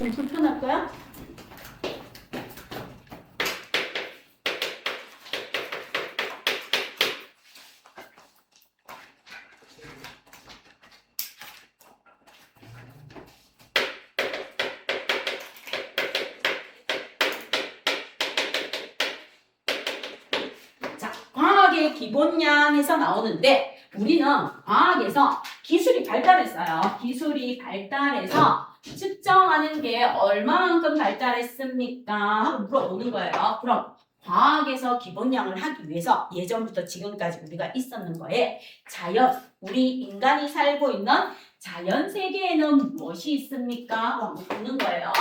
조금 불편할 거야? 자, 과학의 기본량에서 나오는데 우리는 과학에서 기술이 발달했어요. 기술이 발달해서 측정하는 게 얼마만큼 발달했습니까? 하고 물어보는 거예요. 그럼 과학에서 기본량을 하기 위해서 예전부터 지금까지 우리가 있었는 거에 우리 인간이 살고 있는 자연 세계에는 무엇이 있습니까? 하고 묻는 거예요.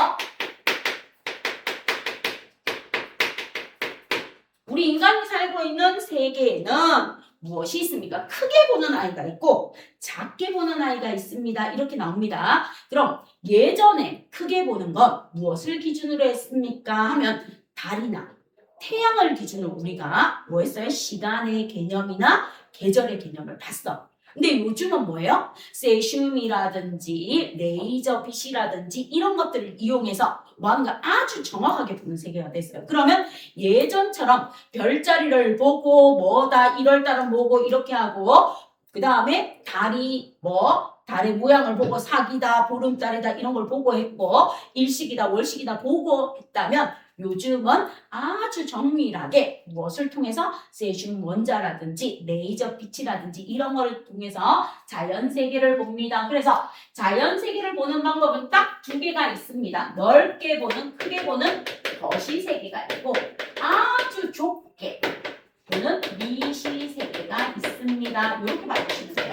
우리 인간이 살고 있는 세계에는 무엇이 있습니까? 크게 보는 아이가 있고 작게 보는 아이가 있습니다. 이렇게 나옵니다. 그럼 예전에 크게 보는 건 무엇을 기준으로 했습니까? 하면 달이나 태양을 기준으로 우리가 뭐 했어요? 시간의 개념이나 계절의 개념을 봤어. 근데 요즘은 뭐예요? 세슘이라든지 레이저 빛이라든지 이런 것들을 이용해서 뭔가 아주 정확하게 보는 세계가 됐어요. 그러면 예전처럼 별자리를 보고 뭐다 1월달은 뭐고 이렇게 하고 그 다음에 달이 달의 모양을 보고 사기다 보름달이다 이런 걸 보고 했고 일식이다 월식이다 보고 했다면 요즘은 아주 정밀하게 무엇을 통해서 세슘 원자라든지 레이저 빛이라든지 이런 거를 통해서 자연 세계를 봅니다. 그래서 자연 세계를 보는 방법은 딱 두 개가 있습니다. 넓게 보는 크게 보는 거시 세계가 있고 아주 좁게 보는 미시 세계가 있습니다. 이렇게 봐주시면 돼요.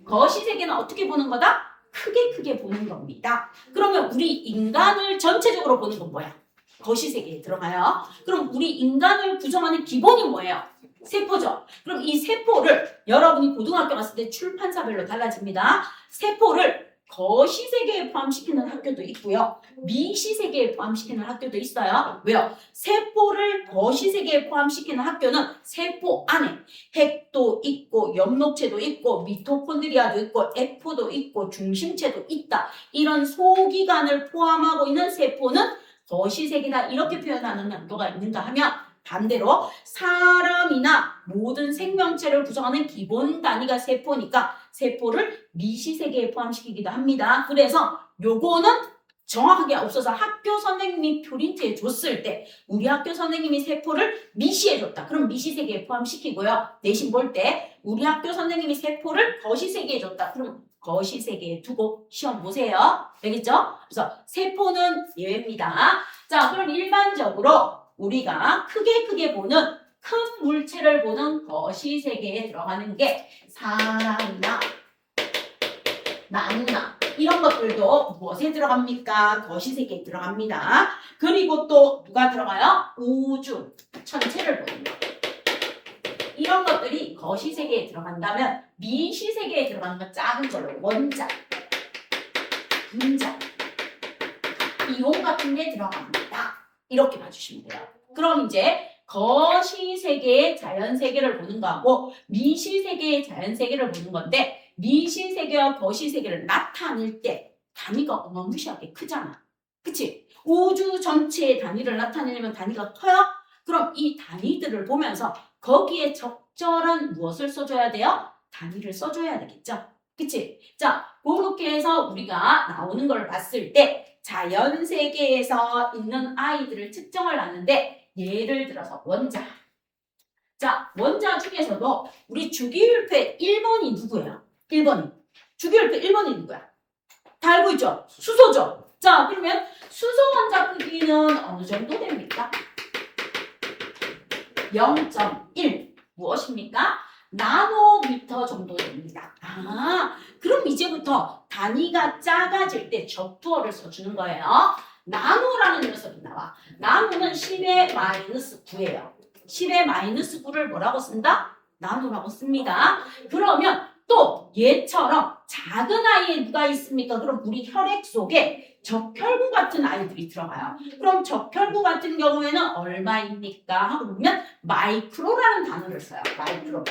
거시 세계는 어떻게 보는 거다? 크게 보는 겁니다. 그러면 우리 인간을 전체적으로 보는 건 뭐야? 거시 세계에 들어가요. 그럼 우리 인간을 구성하는 기본이 뭐예요? 세포죠. 그럼 이 세포를 여러분이 고등학교 갔을 때 출판사별로 달라집니다. 세포를 거시 세계에 포함시키는 학교도 있고요. 미시 세계에 포함시키는 학교도 있어요. 왜요? 세포를 거시 세계에 포함시키는 학교는 세포 안에 핵도 있고 엽록체도 있고 미토콘드리아도 있고 에포도 있고 중심체도 있다. 이런 소기관을 포함하고 있는 세포는 거시세계다 이렇게 표현하는 학교가 있는가 하면 반대로 사람이나 모든 생명체를 구성하는 기본 단위가 세포니까 세포를 미시세계에 포함시키기도 합니다. 그래서 요거는 정확하게 없어서 학교 선생님이 프린트해 줬을 때 우리 학교 선생님이 세포를 미시해 줬다. 그럼 미시세계에 포함시키고요. 내신 볼 때 우리 학교 선생님이 세포를 거시세계에 줬다. 그럼 거시세계에 두고 시험 보세요. 되겠죠? 그래서 세포는 예외입니다. 자, 그럼 일반적으로 우리가 크게 보는 큰 물체를 보는 거시세계에 들어가는 게 사람이나 나무나 이런 것들도 무엇에 들어갑니까? 거시세계에 들어갑니다. 그리고 또 누가 들어가요? 우주 전체를 보는 거. 이런 것들이 거시세계에 들어간다면 미시세계에 들어가는 건 작은 걸로 원자, 분자, 이온 같은 게 들어갑니다. 이렇게 봐주시면 돼요. 그럼 이제 거시세계의 자연세계를 보는 거하고 미시세계의 자연세계를 보는 건데 미시세계와 거시세계를 나타낼 때 단위가 어마무시하게 크잖아. 그치? 우주 전체의 단위를 나타내려면 단위가 커요? 그럼 이 단위들을 보면서 거기에 적절한 무엇을 써줘야 돼요? 단위를 써줘야 되겠죠? 그치? 자, 그렇게 해서 우리가 나오는 걸 봤을 때 자연 세계에서 있는 아이들을 측정을 하는데 예를 들어서 원자. 자, 원자 중에서도 우리 주기율표 1번이 누구예요? 1번이. 주기율표 1번이 누구야? 다 알고 있죠? 수소죠? 자, 그러면 수소 원자 크기는 어느 정도 됩니까? 0.1 무엇입니까? 나노미터 정도 됩니다. 아, 그럼 이제부터 단위가 작아질 때 적두어를 써주는 거예요. 나노라는 녀석이 나와. 나노는 10의 마이너스 9예요. 10의 마이너스 9를 뭐라고 쓴다? 나노라고 씁니다. 그러면 또 얘처럼 작은 아이에 누가 있습니까? 그럼 우리 혈액 속에 적혈구 같은 아이들이 들어가요. 그럼 적혈구 같은 경우에는 얼마입니까? 하고 보면 마이크로라는 단어를 써요. 마이크로.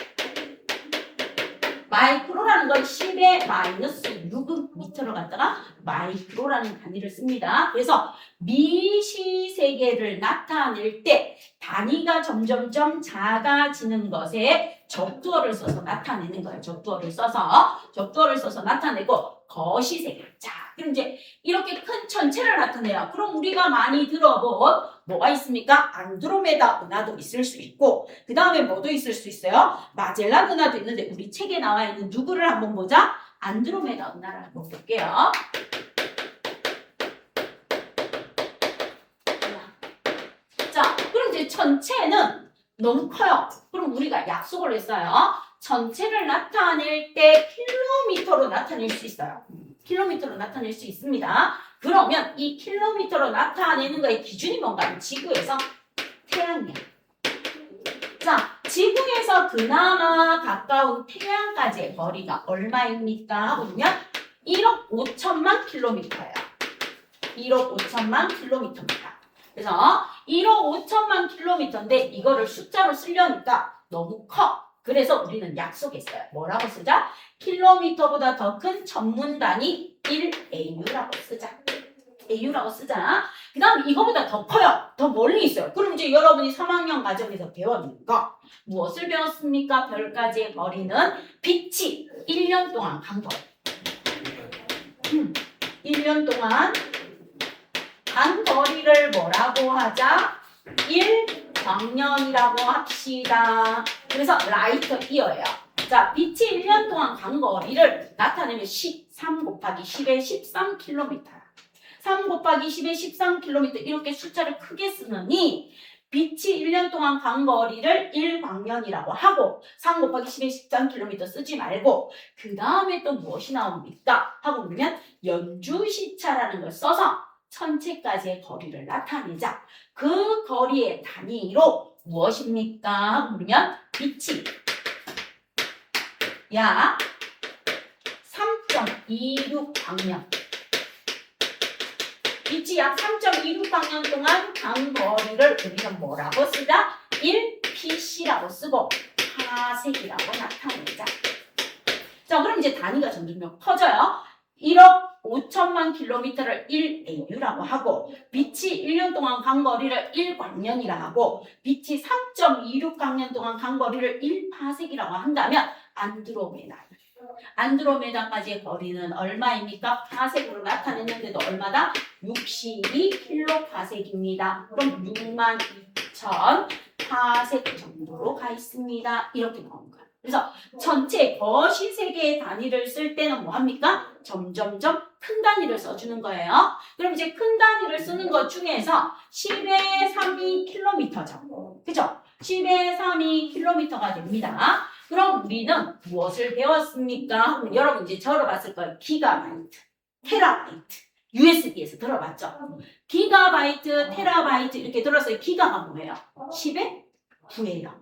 마이크로라는 건 10의 마이너스 6m를 갖다가 마이크로라는 단위를 씁니다. 그래서 미시세계를 나타낼 때 단위가 점점점 작아지는 것에 적두어를 써서 나타내는 거예요. 적두어를 써서 나타내고 거시세계. 자, 그럼 이제 이렇게 큰 천체를 나타내요. 그럼 우리가 많이 들어본 뭐가 있습니까? 안드로메다 은하도 있을 수 있고 그 다음에 뭐도 있을 수 있어요? 마젤란 은하도 있는데 우리 책에 나와 있는 누구를 한번 보자. 안드로메다 은하를 한번 볼게요. 자, 그럼 이제 천체는 너무 커요. 그럼 우리가 약속을 했어요. 전체를 나타낼 때 킬로미터로 나타낼 수 있어요. 킬로미터로 나타낼 수 있습니다. 그러면 이 킬로미터로 나타내는 거의 기준이 뭔가? 지구에서 태양이야. 자, 지구에서 그나마 가까운 태양까지의 거리가 얼마입니까? 하고 보면 1억 5천만 킬로미터예요. 1억 5천만 킬로미터입니다. 그래서 1억 5천만 킬로미터인데 이거를 숫자로 쓰려니까 너무 커. 그래서 우리는 약속했어요. 뭐라고 쓰자? 킬로미터보다 더 큰 전문 단위 1AU라고 쓰자. AU라고 쓰자. 그 다음 이거보다 더 커요. 더 멀리 있어요. 그럼 이제 여러분이 3학년 과정에서 배웠는 거 무엇을 배웠습니까? 별까지의 거리는 빛이 1년 동안 간 거예요. 1년 동안 간 거리를 뭐라고 하자? 1광년이라고 합시다. 그래서 라이트 이어예요. 자, 빛이 1년 동안 간 거리를 나타내면 3 곱하기 10의 13km야. 3 곱하기 10의 13km 이렇게 숫자를 크게 쓰느니 빛이 1년 동안 간 거리를 1광년이라고 하고 3 곱하기 10의 13km 쓰지 말고 그 다음에 또 무엇이 나옵니까? 하고 보면 연주시차라는 걸 써서 천체까지의 거리를 나타내자. 그 거리의 단위로 무엇입니까? 하고 보면 빛이 약 3.26광년. 빛이 약 3.26광년 동안 간 거리를 우리가 뭐라고 쓰자? 1pc라고 쓰고 파색이라고 나타내자. 자, 그럼 이제 단위가 점점 커져요. 1억 5천만 킬로미터를 1AU라고 하고 빛이 1년 동안 간 거리를 1광년이라 하고 빛이 3.26광년 동안 간 거리를 1파색이라고 한다면 안드로메다까지의 거리는 얼마입니까? 파색으로 나타냈는데도 얼마다? 62킬로파색입니다. 그럼 62,000 파색 정도로 가 있습니다. 이렇게 나온 거예요. 그래서 전체 거시세계의 단위를 쓸 때는 뭐 합니까? 점점점 큰 단위를 써주는 거예요. 그럼 이제 큰 단위를 쓰는 것 중에서 10의 3이 킬로미터죠. 그죠? 10의 3이 킬로미터가 됩니다. 그럼 우리는 무엇을 배웠습니까? 여러분 이제 들어봤을 거예요. 기가바이트, 테라바이트, USB에서 들어봤죠? 기가바이트, 테라바이트 이렇게 들었어요. 기가가 뭐예요? 10의 9예요.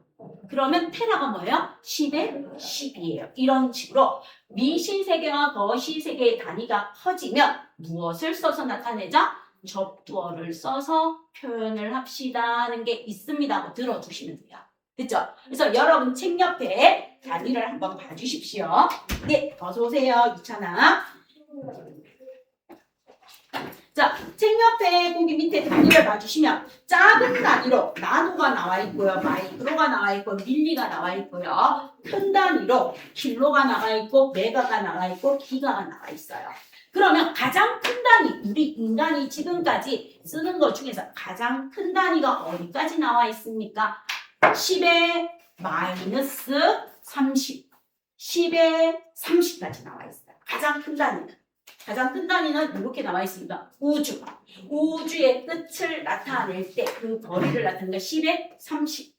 그러면 테라가 뭐예요? 10의 10이에요. 이런 식으로 미시세계와 거시세계의 단위가 커지면 무엇을 써서 나타내자? 접두어를 써서 표현을 합시다 하는 게 있습니다 하고 들어주시면 돼요. 됐죠? 그래서 여러분 책 옆에 단위를 한번 봐주십시오. 네, 어서오세요. 이찬아. 자, 책 옆에 거기 밑에 단위를 봐주시면 작은 단위로 나노가 나와 있고요. 마이크로가 나와 있고 밀리가 나와 있고요. 큰 단위로 킬로가 나와 있고 메가가 나와 있고 기가가 나와 있어요. 그러면 가장 큰 단위, 우리 인간이 지금까지 쓰는 것 중에서 가장 큰 단위가 어디까지 나와 있습니까? 10의 마이너스 30, 10의 30까지 나와 있어요. 가장 큰 단위는 이렇게 나와 있습니다. 우주의 끝을 나타낼 때 그 거리를 나타내는 게 10의 30.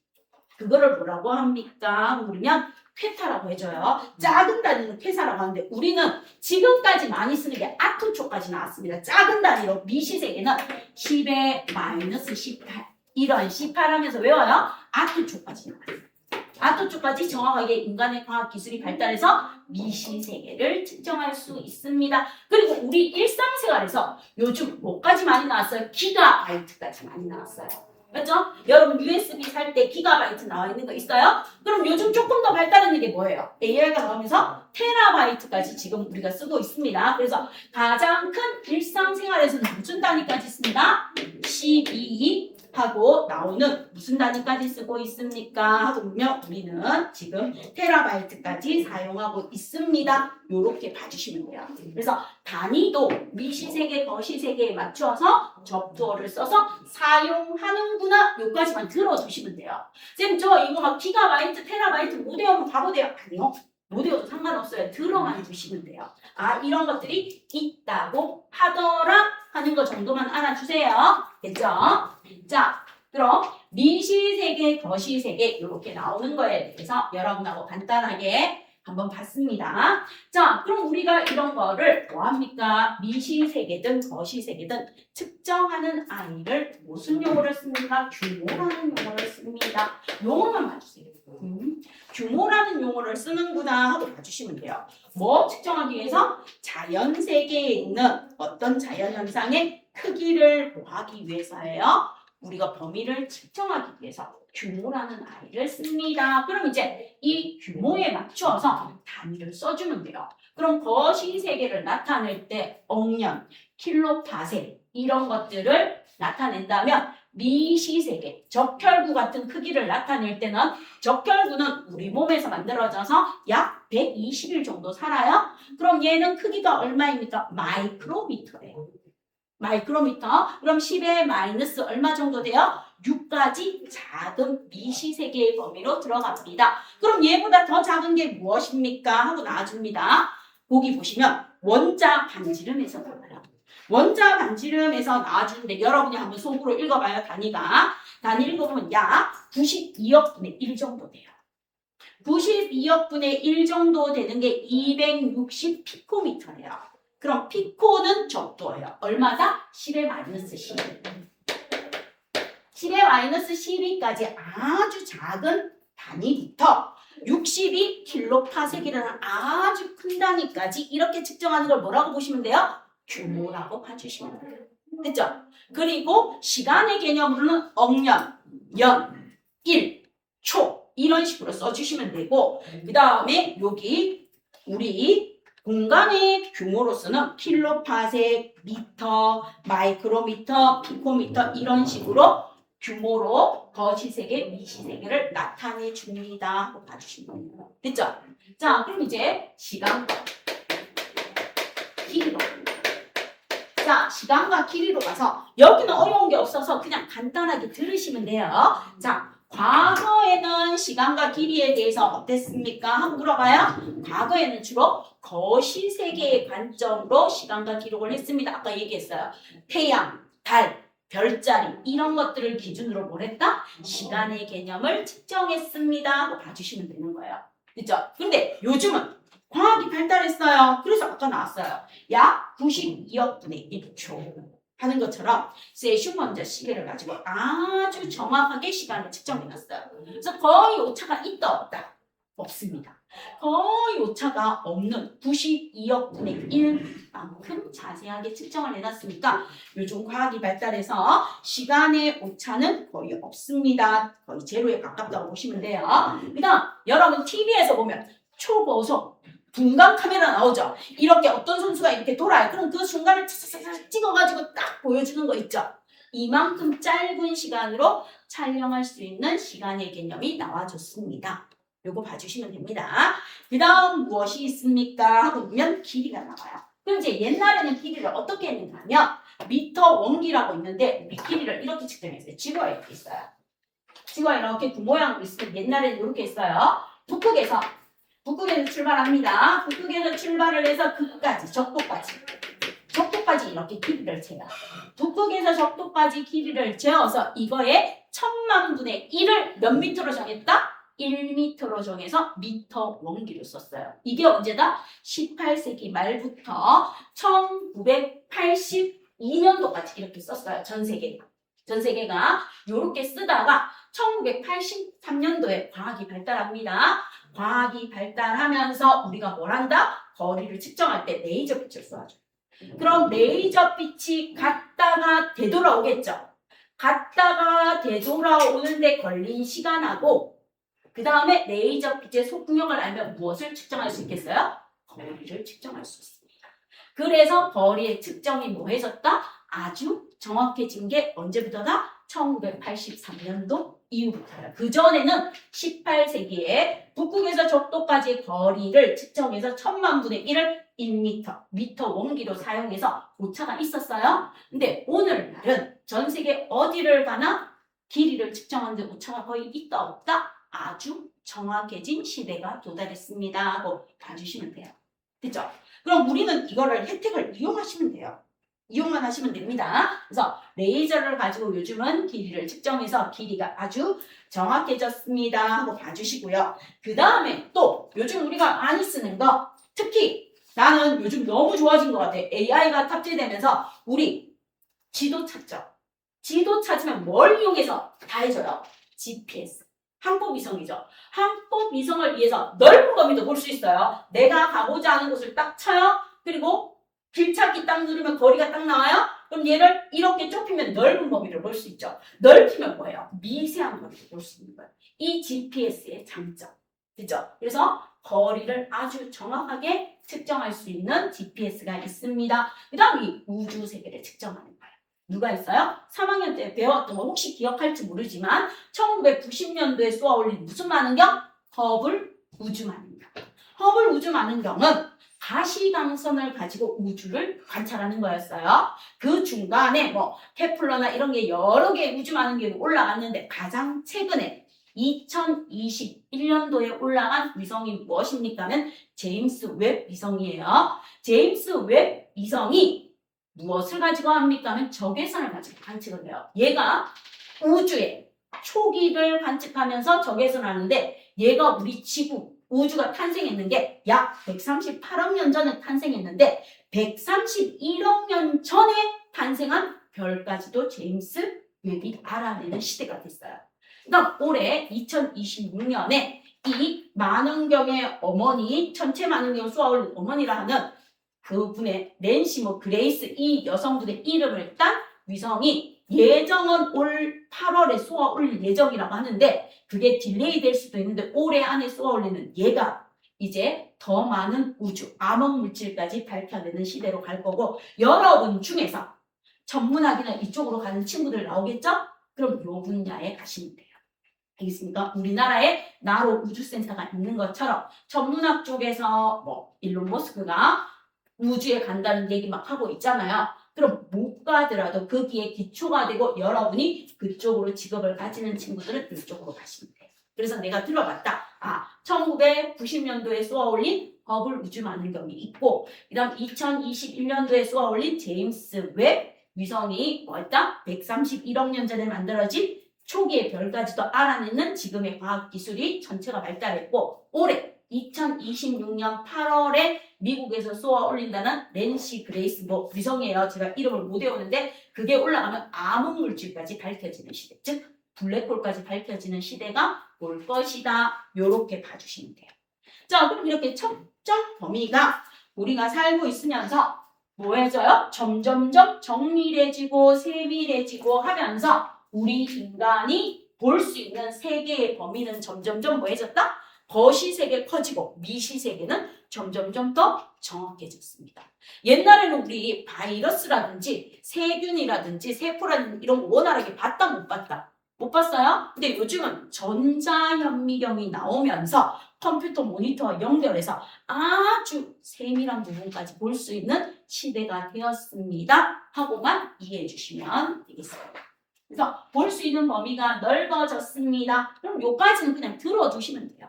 그거를 뭐라고 합니까? 그러면 퀘타라고 해줘요. 작은 단위는 퀘사라고 하는데 우리는 지금까지 많이 쓰는 게 아토초까지 나왔습니다. 작은 단위로 미시세계는 10의 마이너스 18. 이런 18 하면서 외워요. 아토초까지 나왔어요. 아토초까지 정확하게 인간의 과학 기술이 발달해서 미시세계를 측정할 수 있습니다. 그리고 우리 일상생활에서 요즘 뭐까지 많이 나왔어요? 기가바이트까지 많이 나왔어요. 맞죠? 여러분 USB 살 때 기가바이트 나와 있는 거 있어요? 그럼 요즘 조금 더 발달한 게 뭐예요? AI가 나오면서 테라바이트까지 지금 우리가 쓰고 있습니다. 그래서 가장 큰 일상생활에서는 무슨 단위까지 씁니다? 12 하고 나오는 무슨 단위까지 쓰고 있습니까? 하고 보면 우리는 지금 테라바이트까지 사용하고 있습니다. 요렇게 봐주시면 돼요. 그래서 단위도 미시세계, 거시세계에 맞춰서 접두어를 써서 사용하는구나 요까지만 들어주시면 돼요. 쌤 저 이거 막 기가바이트, 테라바이트 못 외우면 바보 돼요? 아니요. 못 외워도 상관없어요. 들어만 주시면 돼요. 아 이런 것들이 있다고 하더라 하는 거 정도만 알아주세요. 됐죠? 자 그럼 미시세계, 거시세계 이렇게 나오는 거에 대해서 여러분하고 간단하게 한번 봤습니다. 자, 그럼 우리가 이런 거를 뭐합니까? 미시세계든 거시세계든 측정하는 아이를 무슨 용어를 씁니까? 규모라는 용어를 씁니다. 용어만 봐주세요. 규모라는 용어를 쓰는구나 하고 봐주시면 돼요. 뭐 측정하기 위해서? 자연세계에 있는 어떤 자연현상의 크기를 구하기 위해서예요. 우리가 범위를 측정하기 위해서 규모라는 아이를 씁니다. 그럼 이제 이 규모에 맞추어서 단위를 써주면 돼요. 그럼 거시세계를 나타낼 때 억년, 킬로파세 이런 것들을 나타낸다면 미시세계, 적혈구 같은 크기를 나타낼 때는 적혈구는 우리 몸에서 만들어져서 약 120일 정도 살아요. 그럼 얘는 크기가 얼마입니까? 마이크로미터예요. 마이크로미터. 그럼 10의 마이너스 얼마 정도 돼요? 6까지 작은 미시세계의 범위로 들어갑니다. 그럼 얘보다 더 작은 게 무엇입니까? 하고 나와줍니다. 보기 보시면 원자 반지름에서 나와요. 원자 반지름에서 나와주는데 여러분이 한번 속으로 읽어봐요. 단위가. 단위 읽어보면 약 92억 분의 1 정도 돼요. 92억 분의 1 정도 되는 게 260 피코미터래요. 그럼 피코는 적도예요. 얼마다? 10의 마이너스 12. 10의 마이너스 12까지 아주 작은 단위부터 62 킬로파세기라는 아주 큰 단위까지 이렇게 측정하는 걸 뭐라고 보시면 돼요? 규모라고 봐주시면 돼요. 됐죠? 그리고 시간의 개념으로는 억년, 연, 일, 초 이런 식으로 써주시면 되고 그 다음에 여기 우리 공간의 규모로서는 킬로파세, 미터, 마이크로미터, 피코미터 이런 식으로 규모로 거시세계, 미시세계를 나타내 줍니다. 하고 봐주시면 돼요. 됐죠? 자, 그럼 이제 시간과 길이로. 자, 시간과 길이로 가서 여기는 어려운 게 없어서 그냥 간단하게 들으시면 돼요. 자, 과거에는 시간과 길이에 대해서 어땠습니까? 한번 물어봐요. 과거에는 주로 거시세계의 관점으로 시간과 기록을 했습니다. 아까 얘기했어요. 태양, 달, 별자리 이런 것들을 기준으로 뭘 했다? 시간의 개념을 측정했습니다. 하고 봐주시면 되는 거예요. 그렇죠? 근데 요즘은 과학이 발달했어요. 그래서 아까 나왔어요. 약 92억 분의 1초. 하는 것처럼 슈퍼먼저 시계를 가지고 아주 정확하게 시간을 측정해놨어요. 그래서 거의 오차가 있다 없다? 없습니다. 거의 오차가 없는 92억 분의 1만큼 자세하게 측정을 해놨으니까 요즘 과학이 발달해서 시간의 오차는 거의 없습니다. 거의 제로에 가깝다고 보시면 돼요. 그 다음 여러분 TV에서 보면 초고속 분간 카메라 나오죠. 이렇게 어떤 선수가 이렇게 돌아요. 그럼 그 순간을 착착착 찍어가지고 딱 보여주는 거 있죠. 이만큼 짧은 시간으로 촬영할 수 있는 시간의 개념이 나와줬습니다. 요거 봐주시면 됩니다. 그 다음 무엇이 있습니까? 하고 보면 길이가 나와요. 그럼 이제 옛날에는 길이를 어떻게 했는가 하면 미터 원기라고 있는데 우리 길이를 이렇게 측정했어요. 지구가 이렇게 있어요. 지구가 이렇게 그 모양으로 있으면 옛날에는 이렇게 했어요. 북극에서 출발합니다. 북극에서 출발을 해서 극까지, 적도까지 이렇게 길이를 재요. 북극에서 적도까지 길이를 재어서 이거에 1000만 분의 1을 몇 미터로 정했다? 1미터로 정해서 미터 원기로 썼어요. 이게 언제다? 18세기 말부터 1982년도까지 이렇게 썼어요. 전 세계가 이렇게 쓰다가 1983년도에 과학이 발달합니다. 과학이 발달하면서 우리가 뭘 한다? 거리를 측정할 때 레이저 빛을 쏘아줘. 그럼 레이저 빛이 갔다가 되돌아오겠죠. 갔다가 되돌아오는데 걸린 시간하고 그 다음에 레이저 빛의 속력을 알면 무엇을 측정할 수 있겠어요? 거리를 측정할 수 있습니다. 그래서 거리의 측정이 뭐해졌다? 아주 정확해진 게 언제부터다? 1983년도 이후부터요. 그전에는 18세기에 북극에서 적도까지의 거리를 측정해서 1000만분의 1을 1m, 미터 원기로 사용해서 오차가 있었어요. 근데 오늘날은 전 세계 어디를 가나 길이를 측정하는데 오차가 거의 있다 없다? 아주 정확해진 시대가 도달했습니다 하고 봐주시면 돼요. 됐죠? 그럼 우리는 이거를 혜택을 이용하시면 돼요. 이용만 하시면 됩니다. 그래서 레이저를 가지고 요즘은 길이를 측정해서 길이가 아주 정확해졌습니다 하고 봐주시고요. 그 다음에 또 요즘 우리가 많이 쓰는 거, 특히 나는 요즘 너무 좋아진 것 같아. AI가 탑재되면서 우리 지도 찾죠. 지도 찾으면 뭘 이용해서 다 해줘요? GPS. 항법위성이죠. 항법위성을 위해서 넓은 범위도 볼 수 있어요. 내가 가고자 하는 곳을 딱 쳐요. 그리고 길찾기 딱 누르면 거리가 딱 나와요. 그럼 얘를 이렇게 좁히면 넓은 범위를 볼 수 있죠. 넓히면 뭐예요? 미세한 거리를 볼 수 있는 거예요. 이 GPS의 장점. 그죠? 그래서 거리를 아주 정확하게 측정할 수 있는 GPS가 있습니다. 그 다음 이 우주 세계를 측정하는 거예요. 누가 있어요? 3학년 때 배웠던 거 혹시 기억할지 모르지만 1990년도에 쏘아올린 무슨 만원경? 허블 우주만원경. 허블 우주만원경은 가시광선을 가지고 우주를 관찰하는 거였어요. 그 중간에 뭐 케플러나 이런 게 여러 개의 우주만원경이 올라갔는데 가장 최근에 2021년도에 올라간 위성이 무엇입니까? 하면 제임스 웹 위성이에요. 제임스 웹 위성이 무엇을 가지고 합니까? 하면 적외선을 가지고 관측을 해요. 얘가 우주의 초기를 관측하면서 적외선을 하는데 얘가 우리 지구, 우주가 탄생했는 게 약 138억 년 전에 탄생했는데 131억 년 전에 탄생한 별까지도 제임스 웹이 알아내는 시대가 됐어요. 그러니까 올해 2026년에 이 만원경의 어머니, 천체 만원경 쏘아올린 어머니라 하는 그분의 낸시 그레이스 이 여성분의 이름을 딴 위성이 예정은 올 8월에 쏘아 올릴 예정이라고 하는데 그게 딜레이 될 수도 있는데 올해 안에 쏘아 올리는 얘가 이제 더 많은 우주, 암흑 물질까지 밝혀내는 시대로 갈 거고 여러분 중에서 천문학이나 이쪽으로 가는 친구들 나오겠죠? 그럼 요 분야에 가시면 돼요. 알겠습니까? 우리나라에 나로 우주센터가 있는 것처럼 천문학 쪽에서 뭐 일론 머스크가 우주에 간다는 얘기 막 하고 있잖아요. 그럼 못 가더라도 거기에 기초가 되고 여러분이 그쪽으로 직업을 가지는 친구들은 이쪽으로 가시면 돼요. 그래서 내가 들어봤다. 1990년도에 쏘아올린 허블 우주만원경이 있고 그 다음 2021년도에 쏘아올린 제임스 웹 위성이 뭐였다? 131억 년 전에 만들어진 초기의 별까지도 알아내는 지금의 과학기술이 전체가 발달했고 올해 2026년 8월에 미국에서 쏘아 올린다는 낸시 그레이스 위성이에요. 제가 이름을 못 외우는데 그게 올라가면 암흑물질까지 밝혀지는 시대, 즉 블랙홀까지 밝혀지는 시대가 올 것이다. 요렇게 봐주시면 돼요. 자, 그럼 이렇게 측정 범위가 우리가 살고 있으면서 뭐 해져요? 점점점 정밀해지고 세밀해지고 하면서 우리 인간이 볼 수 있는 세계의 범위는 점점점 뭐 해졌다? 거시세계 커지고 미시세계는 점점점 더 정확해졌습니다. 옛날에는 우리 바이러스라든지 세균이라든지 세포라든지 이런 거 원활하게 봤다 못 봤다? 못 봤어요? 근데 요즘은 전자현미경이 나오면서 컴퓨터 모니터와 연결해서 아주 세밀한 부분까지 볼 수 있는 시대가 되었습니다. 하고만 이해해 주시면 되겠습니다. 그래서 볼 수 있는 범위가 넓어졌습니다. 그럼 요까지는 그냥 들어두시면 돼요.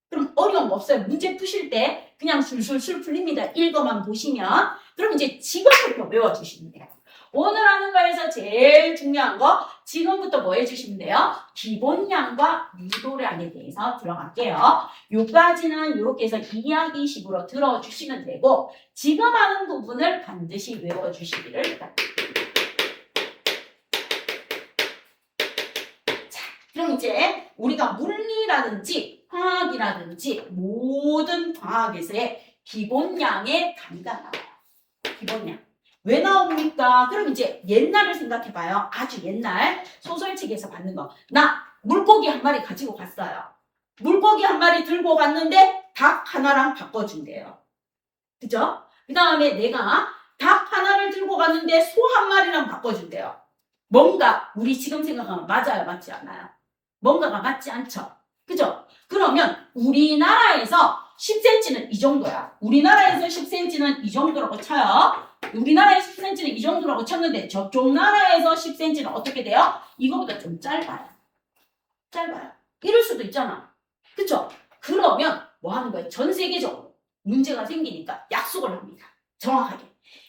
그럼 어려운 거 없어요. 문제 푸실 때 그냥 술술술 풀립니다. 읽어만 보시면. 그럼 이제 지금부터 외워주시면 돼요. 오늘 하는 거에서 제일 중요한 거 지금부터 뭐 해주시면 돼요? 기본량과 유도량에 대해서 들어갈게요. 요까지는 이렇게 해서 이야기식으로 들어주시면 되고 지금 하는 부분을 반드시 외워주시기를 부탁드립니다. 자, 그럼 이제 우리가 물리라든지 화학이라든지 모든 과학에서의 기본량의 단위가 나와요. 기본량. 왜 나옵니까? 그럼 이제 옛날을 생각해봐요. 아주 옛날 소설책에서 받는 거. 나 물고기 한 마리 가지고 갔어요. 물고기 한 마리 들고 갔는데 닭 하나랑 바꿔준대요. 그죠? 그 다음에 내가 닭 하나를 들고 갔는데 소 한 마리랑 바꿔준대요. 뭔가 우리 지금 생각하면 맞아요, 맞지 않아요? 뭔가가 맞지 않죠? 그죠? 그러면 우리나라에서 10cm는 이 정도야. 우리나라에서 10cm는 이 정도라고 쳐요. 우리나라에서 10cm는 이 정도라고 쳤는데 저쪽 나라에서 10cm는 어떻게 돼요? 이거보다 좀 짧아요. 짧아요. 이럴 수도 있잖아. 그쵸? 그러면 뭐 하는 거예요? 전 세계적으로 문제가 생기니까 약속을 합니다. 정확하게.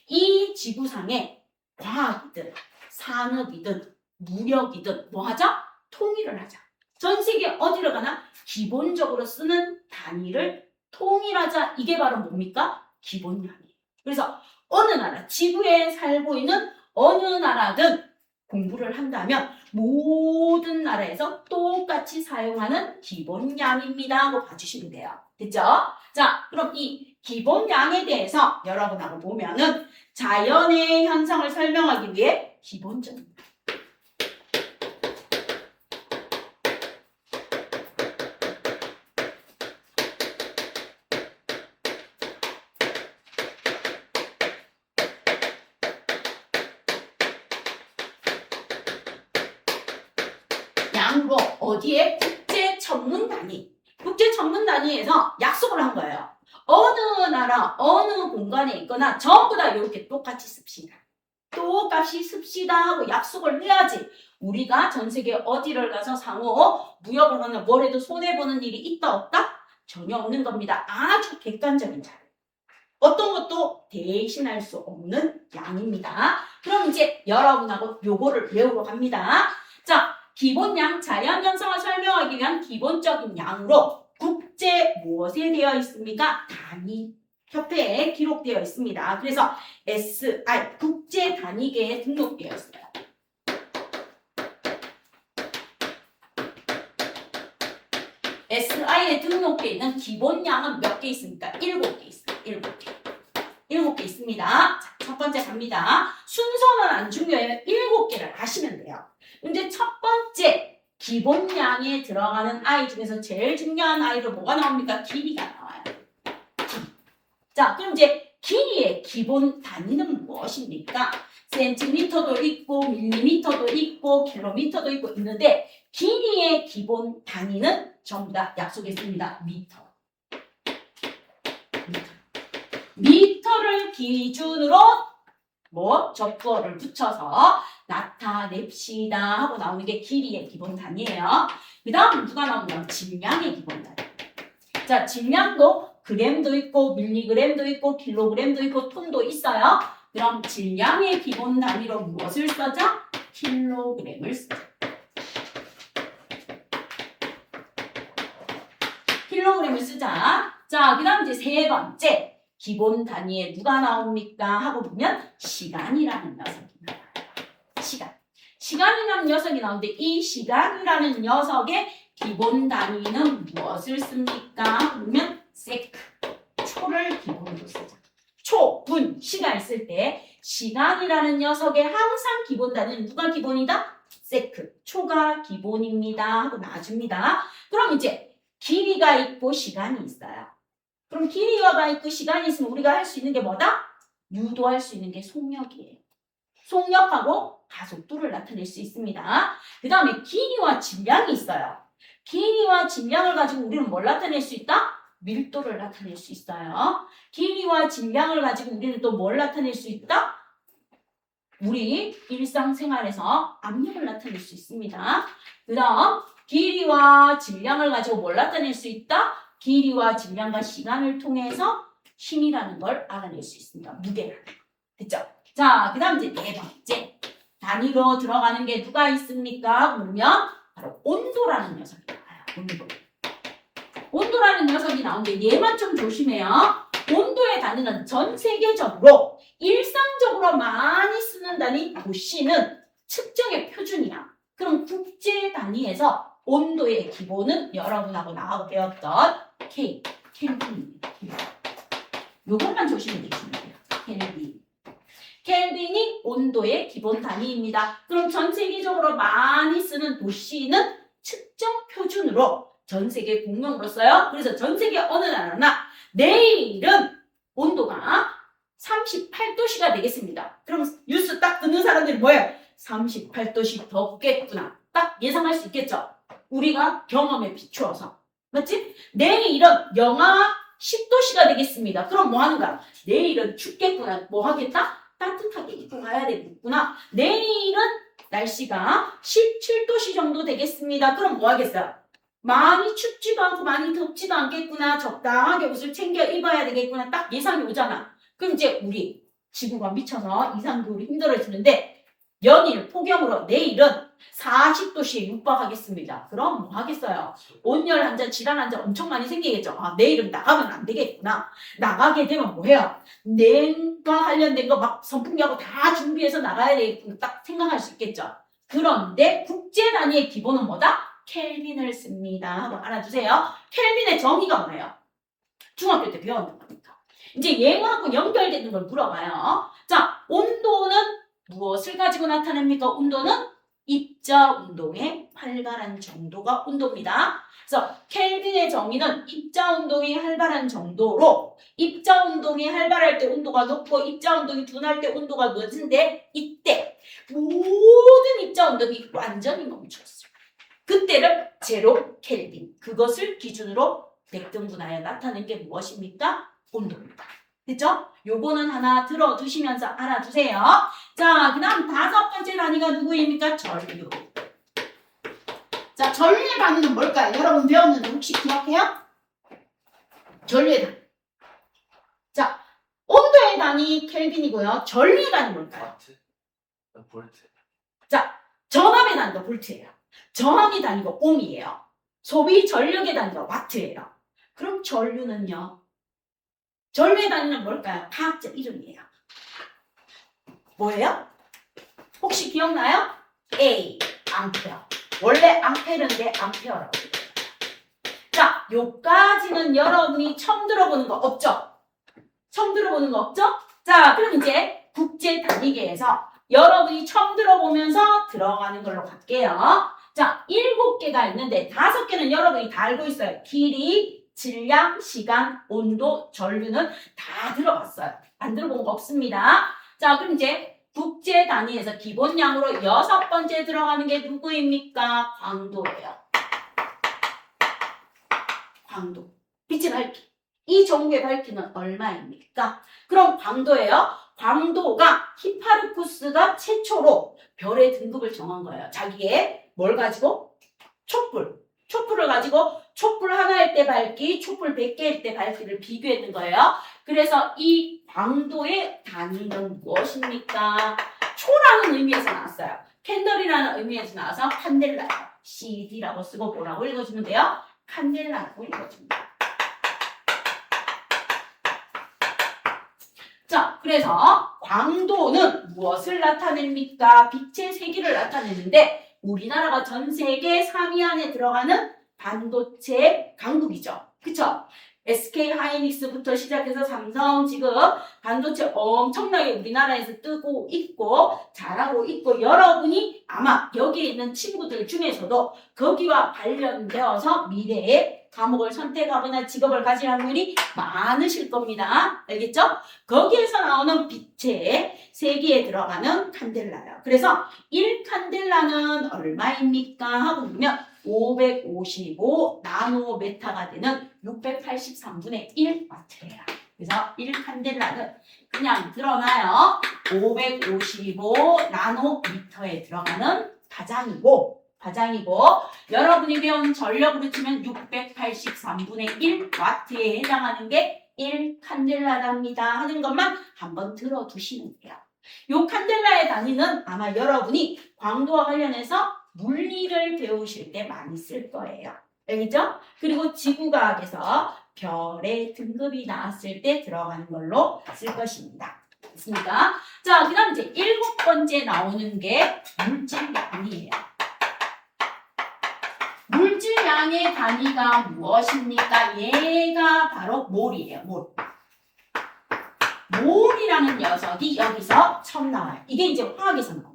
이 지구상에 과학이든 산업이든 무력이든 뭐 하자? 통일을 하자. 전 세계 어디를 가나 기본적으로 쓰는 단위를 통일하자. 이게 바로 뭡니까? 기본량이에요. 그래서 어느 나라, 지구에 살고 있는 어느 나라든 공부를 한다면 모든 나라에서 똑같이 사용하는 기본량입니다 하고 봐주시면 돼요. 됐죠? 자, 그럼 이 기본량에 대해서 여러분하고 보면은 자연의 현상을 설명하기 위해 기본적인 양으로 어디에? 국제천문단위. 국제천문단위에서 약속을 한 거예요. 어느 나라, 어느 공간에 있거나 전부 다 이렇게 똑같이 씁시다. 똑같이 씁시다 하고 약속을 해야지 우리가 전 세계 어디를 가서 상호 무역을 하는 뭐래도 손해보는 일이 있다 없다? 전혀 없는 겁니다. 아주 객관적인 자료. 어떤 것도 대신할 수 없는 양입니다. 그럼 이제 여러분하고 요거를 배우러 갑니다. 자, 기본양 자연 현상을 설명하기 위한 기본적인 양으로 국제 무엇에 되어 있습니까? 단위 협회에 기록되어 있습니다. 그래서 SI 국제 단위계에 등록되어 있어요. SI에 등록되어 있는 기본양은 몇 개 있습니까? 7개 있어요. 7개. 7개 있습니다. 자, 첫 번째 갑니다. 순서는 안 중요해요. 7개를 아시면 돼요. 근데 첫 번째 기본량에 들어가는 아이 중에서 제일 중요한 아이로 뭐가 나옵니까? 길이가 나와요. 자, 그럼 이제 길이의 기본 단위는 무엇입니까? 센티미터도 있고 밀리미터도 있고 킬로미터도 있고 있는데 길이의 기본 단위는 전부 다 약속했습니다. 미터. 미터를 기준으로 뭐 접두어를 붙여서 나타냅시다 하고 나오는 게 길이의 기본 단위예요. 그 다음 누가 나오냐면 질량의 기본 단위. 자, 질량도 그램도 있고 밀리그램도 있고 킬로그램도 있고 톤도 있어요. 그럼 질량의 기본 단위로 무엇을 쓰자? 킬로그램을 쓰자. 킬로그램을 쓰자. 자, 그 다음 이제 세 번째. 기본 단위에 누가 나옵니까? 하고 보면 시간이라는 녀석이 나와요. 시간. 시간이라는 녀석이 나오는데 이 시간이라는 녀석의 기본 단위는 무엇을 씁니까? 하고 보면 세크. 초를 기본으로 쓰자. 초, 분, 시가 있을 때 시간이라는 녀석의 항상 기본 단위는 누가 기본이다? 세크. 초가 기본입니다. 하고 놔줍니다. 그럼 이제 길이가 있고 시간이 있어요. 그럼 길이가 있고 시간이 있으면 우리가 할 수 있는 게 뭐다? 유도할 수 있는 게 속력이에요. 속력하고 가속도를 나타낼 수 있습니다. 그 다음에 길이와 질량이 있어요. 길이와 질량을 가지고 우리는 뭘 나타낼 수 있다? 밀도를 나타낼 수 있어요. 길이와 질량을 가지고 우리는 또 뭘 나타낼 수 있다? 우리 일상생활에서 압력을 나타낼 수 있습니다. 그 다음 길이와 질량을 가지고 뭘 나타낼 수 있다? 길이와 질량과 시간을 통해서 힘이라는 걸 알아낼 수 있습니다. 무게라는 거. 됐죠? 자, 그 다음 이제 네 번째. 단위로 들어가는 게 누가 있습니까? 그러면 바로 온도라는 녀석이 나와요. 온도. 온도라는 녀석이 나오는데 얘만 좀 조심해요. 온도의 단위는 전 세계적으로 일상적으로 많이 쓰는 단위 도시는 측정의 표준이야. 그럼 국제 단위에서 온도의 기본은 여러분하고 나하고 배웠던 켈빈입니다. 요것만 조심해 주시면 돼요. 켈빈. 켈빈이 온도의 기본 단위입니다. 그럼 전 세계적으로 많이 쓰는 도시는 측정 표준으로 전 세계 공용으로 써요. 그래서 전 세계 어느 나라나 내일은 온도가 38도씨가 되겠습니다. 그럼 뉴스 딱 듣는 사람들이 뭐예요? 38도씨 덥겠구나. 딱 예상할 수 있겠죠? 우리가 경험에 비추어서. 맞지? 내일은 영하 10도씨가 되겠습니다. 그럼 뭐 하는가? 내일은 춥겠구나. 뭐 하겠다? 따뜻하게 입고 가야 되겠구나. 내일은 날씨가 17도씨 정도 되겠습니다. 그럼 뭐 하겠어요? 많이 춥지도 않고 많이 덥지도 않겠구나. 적당하게 옷을 챙겨 입어야 되겠구나. 딱 예상이 오잖아. 그럼 이제 우리 지구가 미쳐서 이상기후로 힘들어지는데 연일 폭염으로 내일은 40도씨에 육박하겠습니다. 그럼 뭐 하겠어요? 온열 환자, 질환 환자 엄청 많이 생기겠죠. 아, 내일은 나가면 안 되겠구나. 나가게 되면 뭐 해요? 냉과 관련된 거 막 선풍기하고 다 준비해서 나가야 되겠구나. 딱 생각할 수 있겠죠. 그런데 국제 단위의 기본은 뭐다? 켈빈을 씁니다. 한번 알아두세요. 켈빈의 정의가 뭐예요? 중학교 때 배웠는 거니까. 이제 얘하고 연결되는 걸 물어봐요. 자, 온도는 무엇을 가지고 나타냅니까? 온도는 입자 운동의 활발한 정도가 온도입니다. 그래서 켈빈의 정의는 입자 운동이 활발한 정도로 입자 운동이 활발할 때 온도가 높고 입자 운동이 둔할 때 온도가 낮은데 이때 모든 입자 운동이 완전히 멈췄어요. 그때를 제로 켈빈, 그것을 기준으로 백등분하여 나타낸 게 무엇입니까? 온도입니다. 됐죠? 요거는 하나 들어두시면서 알아두세요. 자, 그 다음 5번째 단위가 누구입니까? 전류. 자, 전류의 단위는 뭘까요? 여러분 배웠는데 혹시 기억해요? 전류의 단위. 자, 온도의 단위 켈빈이고요. 전류의 단위 뭘까요? 볼트. 자, 전압의 단위가 볼트예요. 저항의 단위가 옴이에요. 소비 전력의 단위가 와트예요. 그럼 전류는요? 전류의 단위는 뭘까요? 과학자 이름이에요. 뭐예요? 혹시 기억나요? A, 암페어. 원래 암페르인데 암페어라고 해요. 자, 요까지는 여러분이 처음 들어보는 거 없죠? 처음 들어보는 거 없죠? 자, 그럼 이제 국제 단위계에서 여러분이 처음 들어보면서 들어가는 걸로 갈게요. 자, 7개가 있는데 5개는 여러분이 다 알고 있어요. 길이, 질량, 시간, 온도, 전류는 다 들어봤어요. 안 들어본 거 없습니다. 자, 그럼 이제 국제 단위에서 기본량으로 6번째 들어가는 게 누구입니까? 광도예요. 광도. 빛의 밝기. 이 전구의 밝기는 얼마입니까? 그럼 광도예요. 광도가 히파르쿠스가 최초로 별의 등급을 정한 거예요. 자기의 뭘 가지고? 촛불. 촛불을 가지고 촛불 하나일 때 밝기, 촛불 100개일 때 밝기를 비교했는 거예요. 그래서 이 광도의 단위는 무엇입니까? 초라는 의미에서 나왔어요. 캔들이라는 의미에서 나와서 칸델라예요. CD라고 쓰고 뭐라고 읽어주면 돼요? 칸델라라고 읽어줍니다. 자, 그래서 광도는 무엇을 나타냅니까? 빛의 세기를 나타내는데 우리나라가 전 세계 3위 안에 들어가는 반도체 강국이죠. 그쵸? SK 하이닉스부터 시작해서 삼성 지금 반도체 엄청나게 우리나라에서 뜨고 있고 잘하고 있고 여러분이 아마 여기에 있는 친구들 중에서도 거기와 관련되어서 미래에 과목을 선택하거나 직업을 가질 확률이 많으실 겁니다. 알겠죠? 거기에서 나오는 빛의 세기에 들어가는 칸델라예요. 그래서 1칸델라는 얼마입니까? 하고 보면 555 나노메타가 되는 683분의 1와트예요. 그래서 1칸델라는 그냥 드러나요. 555 나노미터에 들어가는 파장이고 여러분이 배운 전력으로 치면 683분의 1와트에 해당하는 게 1칸델라랍니다 하는 것만 한번 들어두시면 돼요. 요 칸델라의 단위는 아마 여러분이 광도와 관련해서 물리를 배우실 때 많이 쓸 거예요. 알겠죠? 그리고 지구과학에서 별의 등급이 나왔을 때 들어가는 걸로 쓸 것입니다. 됐습니까? 자, 그 다음 이제 7번째 나오는 게 물질량이에요. 물질량의 단위가 무엇입니까? 얘가 바로 몰이에요. 몰이라는 녀석이 여기서 처음 나와요. 이게 이제 화학에서 나옵니다.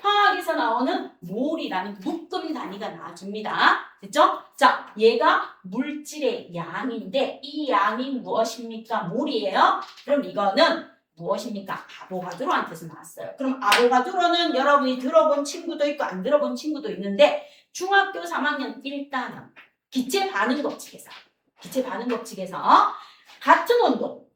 화학에서 나오는 몰이라는 묶음 단위가 나와줍니다. 됐죠? 자, 얘가 물질의 양인데 이 양이 무엇입니까? 몰이에요. 그럼 이거는 무엇입니까? 아보가드로한테서 나왔어요. 그럼 아보가드로는 여러분이 들어본 친구도 있고 안 들어본 친구도 있는데 중학교 3학년 1단원 기체 반응 법칙에서 같은 온도,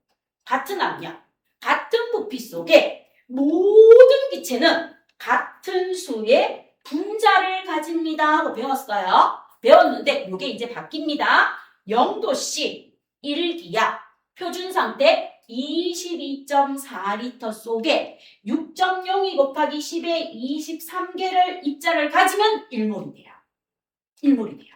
같은 압력, 같은 부피 속에 모든 기체는 같은 수의 분자를 가집니다 하고 배웠어요. 배웠는데 이게 이제 바뀝니다. 0도씨 1기압 표준 상태 22.4리터 속에 6.02 곱하기 10의 23개를 입자를 가지면 1몰이 돼요. 1몰이 돼요.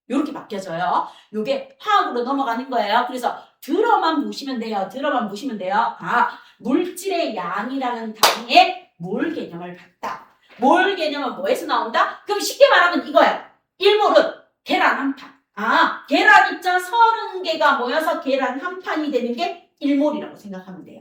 이렇게 바뀌어져요. 이게 화학으로 넘어가는 거예요. 그래서 들어만 보시면 돼요. 아, 물질의 양이라는 단위에 몰 개념을 봤다. 몰 개념은 뭐에서 나온다? 그럼 쉽게 말하면 이거야. 1몰은 계란 한 판. 아, 계란 입자 30개가 모여서 계란 한 판이 되는 게 1몰이라고 생각하면 돼요.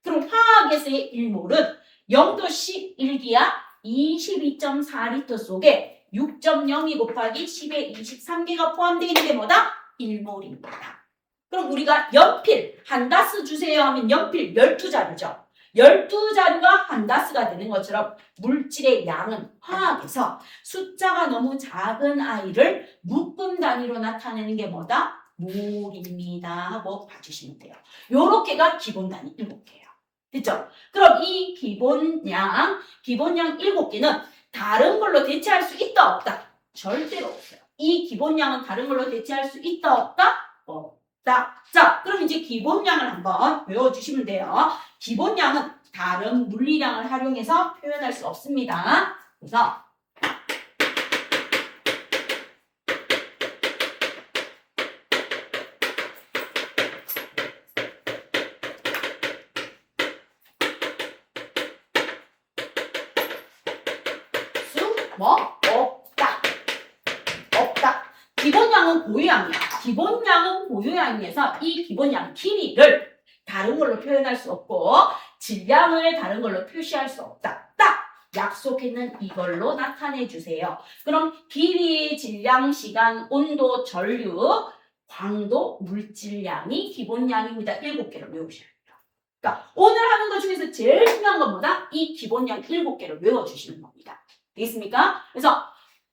그럼 화학에서의 1몰은 0도씨 1기압 22.4리터 속에 6.02 곱하기 10의 23개가 포함되어 있는 게 뭐다? 1몰입니다. 그럼 우리가 연필 한 다스 주세요 하면 연필 12자루죠. 12자루가 한 다스가 되는 것처럼 물질의 양은 화학에서 숫자가 너무 작은 아이를 묶음 단위로 나타내는 게 뭐다? 몰입니다 하고 봐주시면 돼요. 요렇게가 기본 단위 7개예요. 됐죠? 그럼 이 기본양 7개는 다른 걸로 대체할 수 있다 없다? 절대로 없어요. 이 기본양은 다른 걸로 대체할 수 있다 없다? 없다. 자, 그럼 이제 기본양을 한번 외워주시면 돼요. 기본양은 다른 물리량을 활용해서 표현할 수 없습니다. 그래서 없다. 기본양은 고유양이야. 기본양은 고유양이어서 이 기본양 길이를 다른 걸로 표현할 수 없고 질량을 다른 걸로 표시할 수 없다. 딱 약속했는 이걸로 나타내 주세요. 그럼 길이, 질량, 시간, 온도, 전류, 광도, 물질량이 기본양입니다. 7개를 외우셔야 돼요. 그러니까 오늘 하는 것 중에서 제일 중요한 건 뭐다? 이 기본양 7개를 외워주시는 겁니다. 되겠습니까? 그래서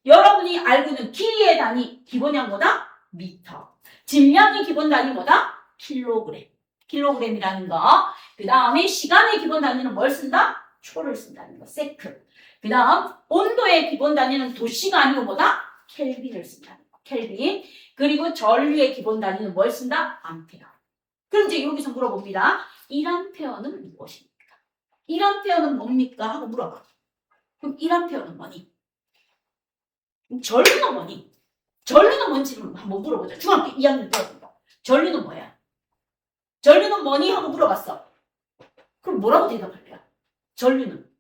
여러분이 알고 있는 길이의 단위 기본양 뭐다? 미터. 질량의 기본 단위 뭐다? 킬로그램. 킬로그램이라는 거. 그 다음에 시간의 기본 단위는 뭘 쓴다? 초를 쓴다는 거. 세크. 그 다음 온도의 기본 단위는 도씨가 아니고 뭐다? 켈빈을 쓴다는 거. 켈빈. 그리고 전류의 기본 단위는 뭘 쓴다? 암페어. 그럼 이제 여기서 물어봅니다. 1암페어는 무엇입니까? 1암페어는 뭡니까? 하고 물어봐. 그럼 1암페어는 뭐니? 전류는 뭐니? 전류는 뭔지 한번 물어보자. 중학교 2학년 때였던 거. 전류는 뭐야? 전류는 뭐니? 하고 물어봤어. 그럼 뭐라고 대답할래요? 전류는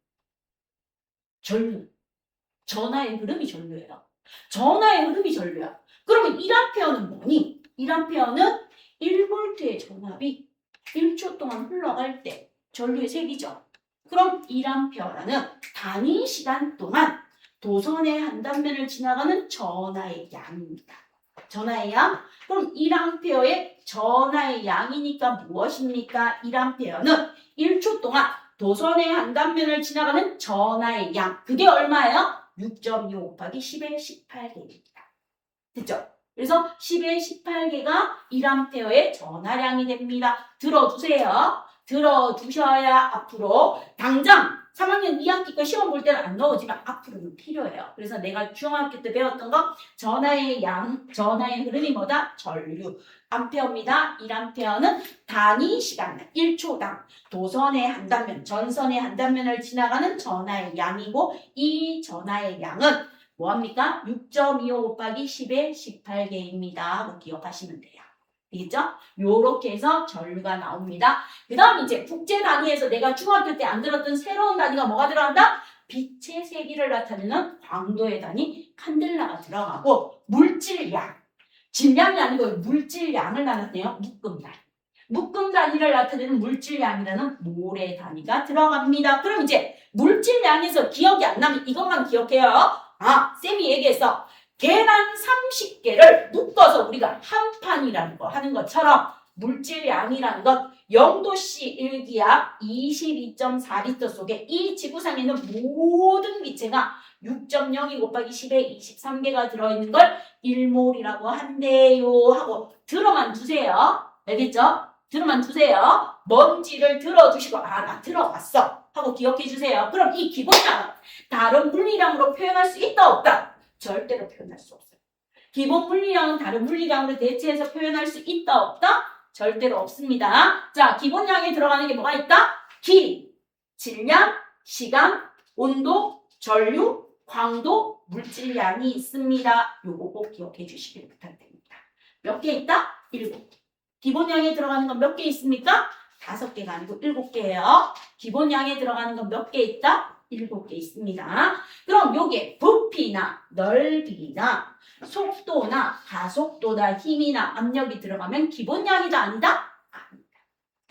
전하의 흐름이 전류예요. 전하의 흐름이 전류야. 그러면 1암페어는 뭐니? 1암페어는 1볼트의 전압이 1초 동안 흘러갈 때 전류의 색이죠. 그럼 1암페어라는 단위 시간 동안 도선의 한 단면을 지나가는 전하의 양입니다. 전하의 양? 그럼 1암페어의 전하의 양이니까 무엇입니까? 1암페어는 1초 동안 도선의 한 단면을 지나가는 전하의 양. 그게 얼마예요? 6.25 곱하기 10의 18개입니다. 됐죠? 그래서 10의 18개가 1암페어의 전하량이 됩니다. 들어두세요. 들어두셔야 앞으로 당장 3학년 2학기 거 시험 볼 때는 안 나오지만 앞으로는 필요해요. 그래서 내가 중학교 때 배웠던 거 전하의 양, 전하의 흐름이 뭐다? 전류. 암페어입니다. 1암페어는 단위 시간 1초당 도선의 한 단면, 전선의 한 단면을 지나가는 전하의 양이고 이 전하의 양은 뭐합니까? 6.25 곱하기 10의 18개입니다. 하고 기억하시면 돼요. 되겠죠? 요렇게 해서 전류가 나옵니다. 그 다음 이제 국제 단위에서 내가 중학교 때 안 들었던 새로운 단위가 뭐가 들어간다? 빛의 세기를 나타내는 광도의 단위 칸델라가 들어가고 물질량, 질량이 아니고 물질량을 나타내요. 묶음 단위. 묶음 단위를 나타내는 물질량이라는 모래 단위가 들어갑니다. 그럼 이제 물질량에서 기억이 안 나면 이것만 기억해요. 아, 쌤이 얘기했어. 계란 30개를 묶어서 우리가 한 판이라는 거 하는 것처럼 물질량이라는 것 0도씨 일기압 22.4리터 속에 이 지구상에 있는 모든 기체가 6.02 곱하기 10에 23개가 들어있는 걸 1몰이라고 한대요 하고 들어만 두세요. 알겠죠? 들어만 두세요. 뭔지를 들어두시고 아, 나 들어봤어 하고 기억해 주세요. 그럼 이 기본량은 다른 물리량으로 표현할 수 있다 없다? 절대로 표현할 수 없어요. 기본 물리량은 다른 물리량으로 대체해서 표현할 수 있다 없다? 절대로 없습니다. 자, 기본량에 들어가는 게 뭐가 있다? 길이, 질량, 시간, 온도, 전류, 광도, 물질량이 있습니다. 요거 꼭 기억해 주시길 부탁드립니다. 몇 개 있다? 7. 기본량에 들어가는 건 몇 개 있습니까? 5개가 아니고 7개예요. 기본량에 들어가는 건 몇 개 있다? 7개 있습니다. 그럼 요게 부피나 넓이나 속도나 가속도나 힘이나 압력이 들어가면 기본량이다 아니다? 아니다.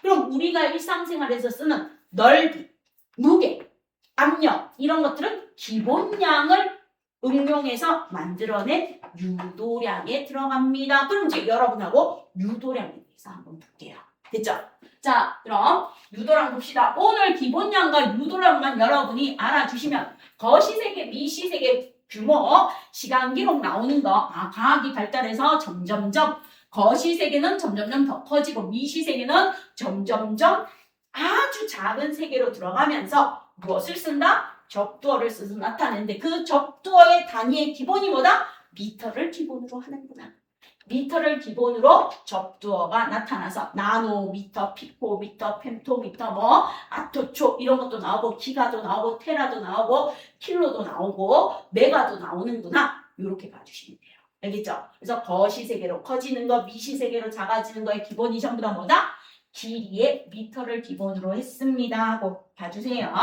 그럼 우리가 일상생활에서 쓰는 넓이, 무게, 압력 이런 것들은 기본량을 응용해서 만들어낸 유도량에 들어갑니다. 그럼 이제 여러분하고 유도량에 대해서 한번 볼게요. 됐죠? 자, 그럼 유도량 봅시다. 오늘 기본량과 유도량만 여러분이 알아주시면 거시세계, 미시세계 규모, 시간 기록 나오는 거, 아, 과학이 발달해서 점점점 거시세계는 점점점 더 커지고 미시세계는 점점점 아주 작은 세계로 들어가면서 무엇을 쓴다? 적두어를 써서 나타내는데 그 적두어의 단위의 기본이 뭐다? 미터를 기본으로 하는구나. 미터를 기본으로 적두어가 나타나서 나노미터, 피코미터, 펜토미터, 뭐 아토초 이런 것도 나오고 기가도 나오고 테라도 나오고 킬로도 나오고 메가도 나오는구나. 이렇게 봐주시면 돼요. 알겠죠? 그래서 거시세계로 커지는 거, 미시세계로 작아지는 거의 기본이 전부 다 뭐다? 길이의 미터를 기본으로 했습니다 하고 봐주세요.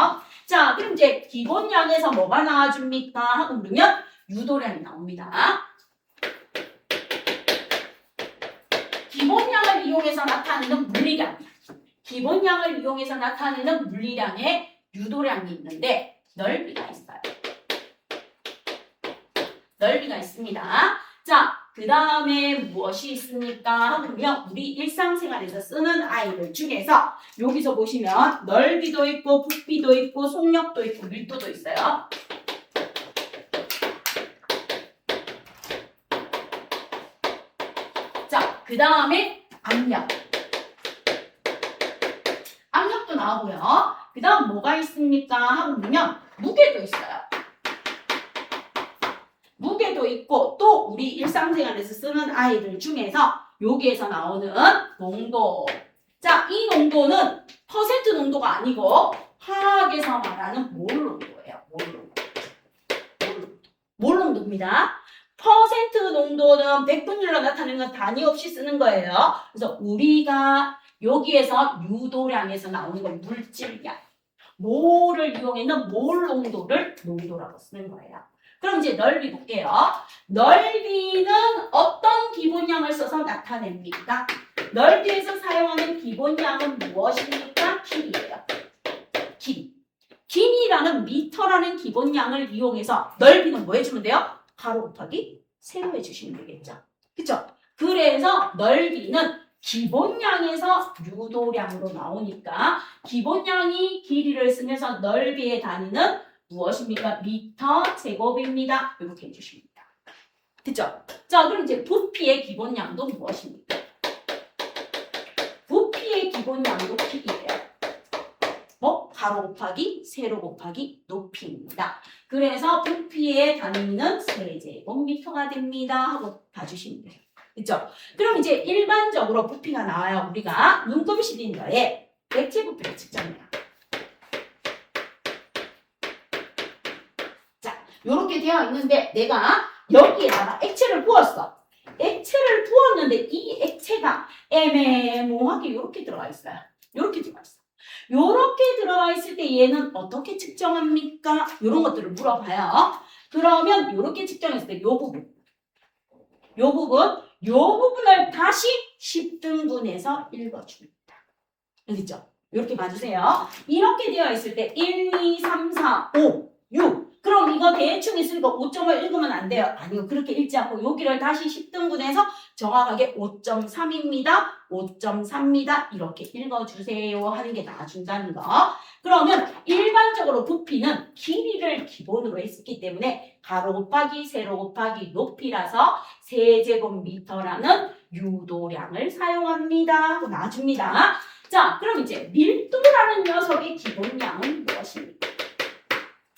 자, 그럼 이제 기본량에서 뭐가 나와줍니까? 하고 물으면 유도량이 나옵니다. 기본량을 이용해서 나타내는 물리량. 기본량을 이용해서 나타내는 물리량에 유도량이 있는데 넓이가 있어요. 넓이가 있습니다. 자, 그 다음에 무엇이 있습니까? 하면 우리 일상생활에서 쓰는 아이들 중에서 여기서 보시면 넓이도 있고 부피도 있고 속력도 있고 밀도도 있어요. 자, 그 다음에 압력. 압력도 나오고요. 그 다음 뭐가 있습니까? 하고 보면 무게도 있어요. 무게도 있고 또 우리 일상생활에서 쓰는 아이들 중에서 여기에서 나오는 농도. 자, 이 농도는 퍼센트 농도가 아니고 화학에서 말하는 몰 농도예요. 몰 농도입니다. 퍼센트 농도는 백분율로 나타내는 건 단위 없이 쓰는 거예요. 그래서 우리가 여기에서 유도량에서 나오는 건 물질량. 몰을 이용해서 몰 농도를 농도라고 쓰는 거예요. 그럼 이제 넓이 볼게요. 넓이는 어떤 기본량을 써서 나타냅니까? 넓이에서 사용하는 기본량은 무엇입니까? 길이에요. 길이. 길이라는 미터라는 기본량을 이용해서 넓이는 뭐 해주면 돼요? 가로 곱하기 세로 해주시면 되겠죠. 그쵸? 그래서 넓이는 기본량에서 유도량으로 나오니까 기본량이 길이를 쓰면서 넓이의 단위는 무엇입니까? 미터 제곱입니다. 이렇게 해주십니다. 됐죠? 자, 그럼 이제 부피의 기본량도 무엇입니까? 부피의 기본량도 길이에요. 뭐? 가로 곱하기 세로 곱하기 높이입니다. 그래서 부피의 단위는 세제곱미터가 됩니다. 하고 봐주시면 돼요. 그렇죠? 그럼 이제 일반적으로 부피가 나와요. 우리가 눈금 실린더에 액체 부피를 측정해요. 자, 이렇게 되어 있는데 내가 여기에다가 액체를 부었어. 액체를 부었는데 이 액체가 애매모하게 이렇게 들어가 있어요. 이렇게 들어가 있어. 이렇게 들어가 있을 때 얘는 어떻게 측정합니까? 이런 것들을 물어봐요. 그러면 이렇게 측정했을 때 이 부분을 다시 10등분해서 읽어줍니다. 알겠죠? 이렇게 봐주세요. 이렇게 되어 있을 때 1, 2, 3, 4, 5, 6 그럼 이거 대충 있으니까 5점을 읽으면 안 돼요. 아니요. 그렇게 읽지 않고 여기를 다시 10등분해서 정확하게 5.3입니다. 5.3입니다. 이렇게 읽어주세요 하는 게 나아준다는 거. 그러면 일반적으로 부피는 길이를 기본으로 했기 때문에 가로 곱하기 세로 곱하기 높이라서 세제곱미터라는 유도량을 사용합니다. 나와줍니다. 자, 그럼 이제 밀도라는 녀석의 기본량은 무엇입니까?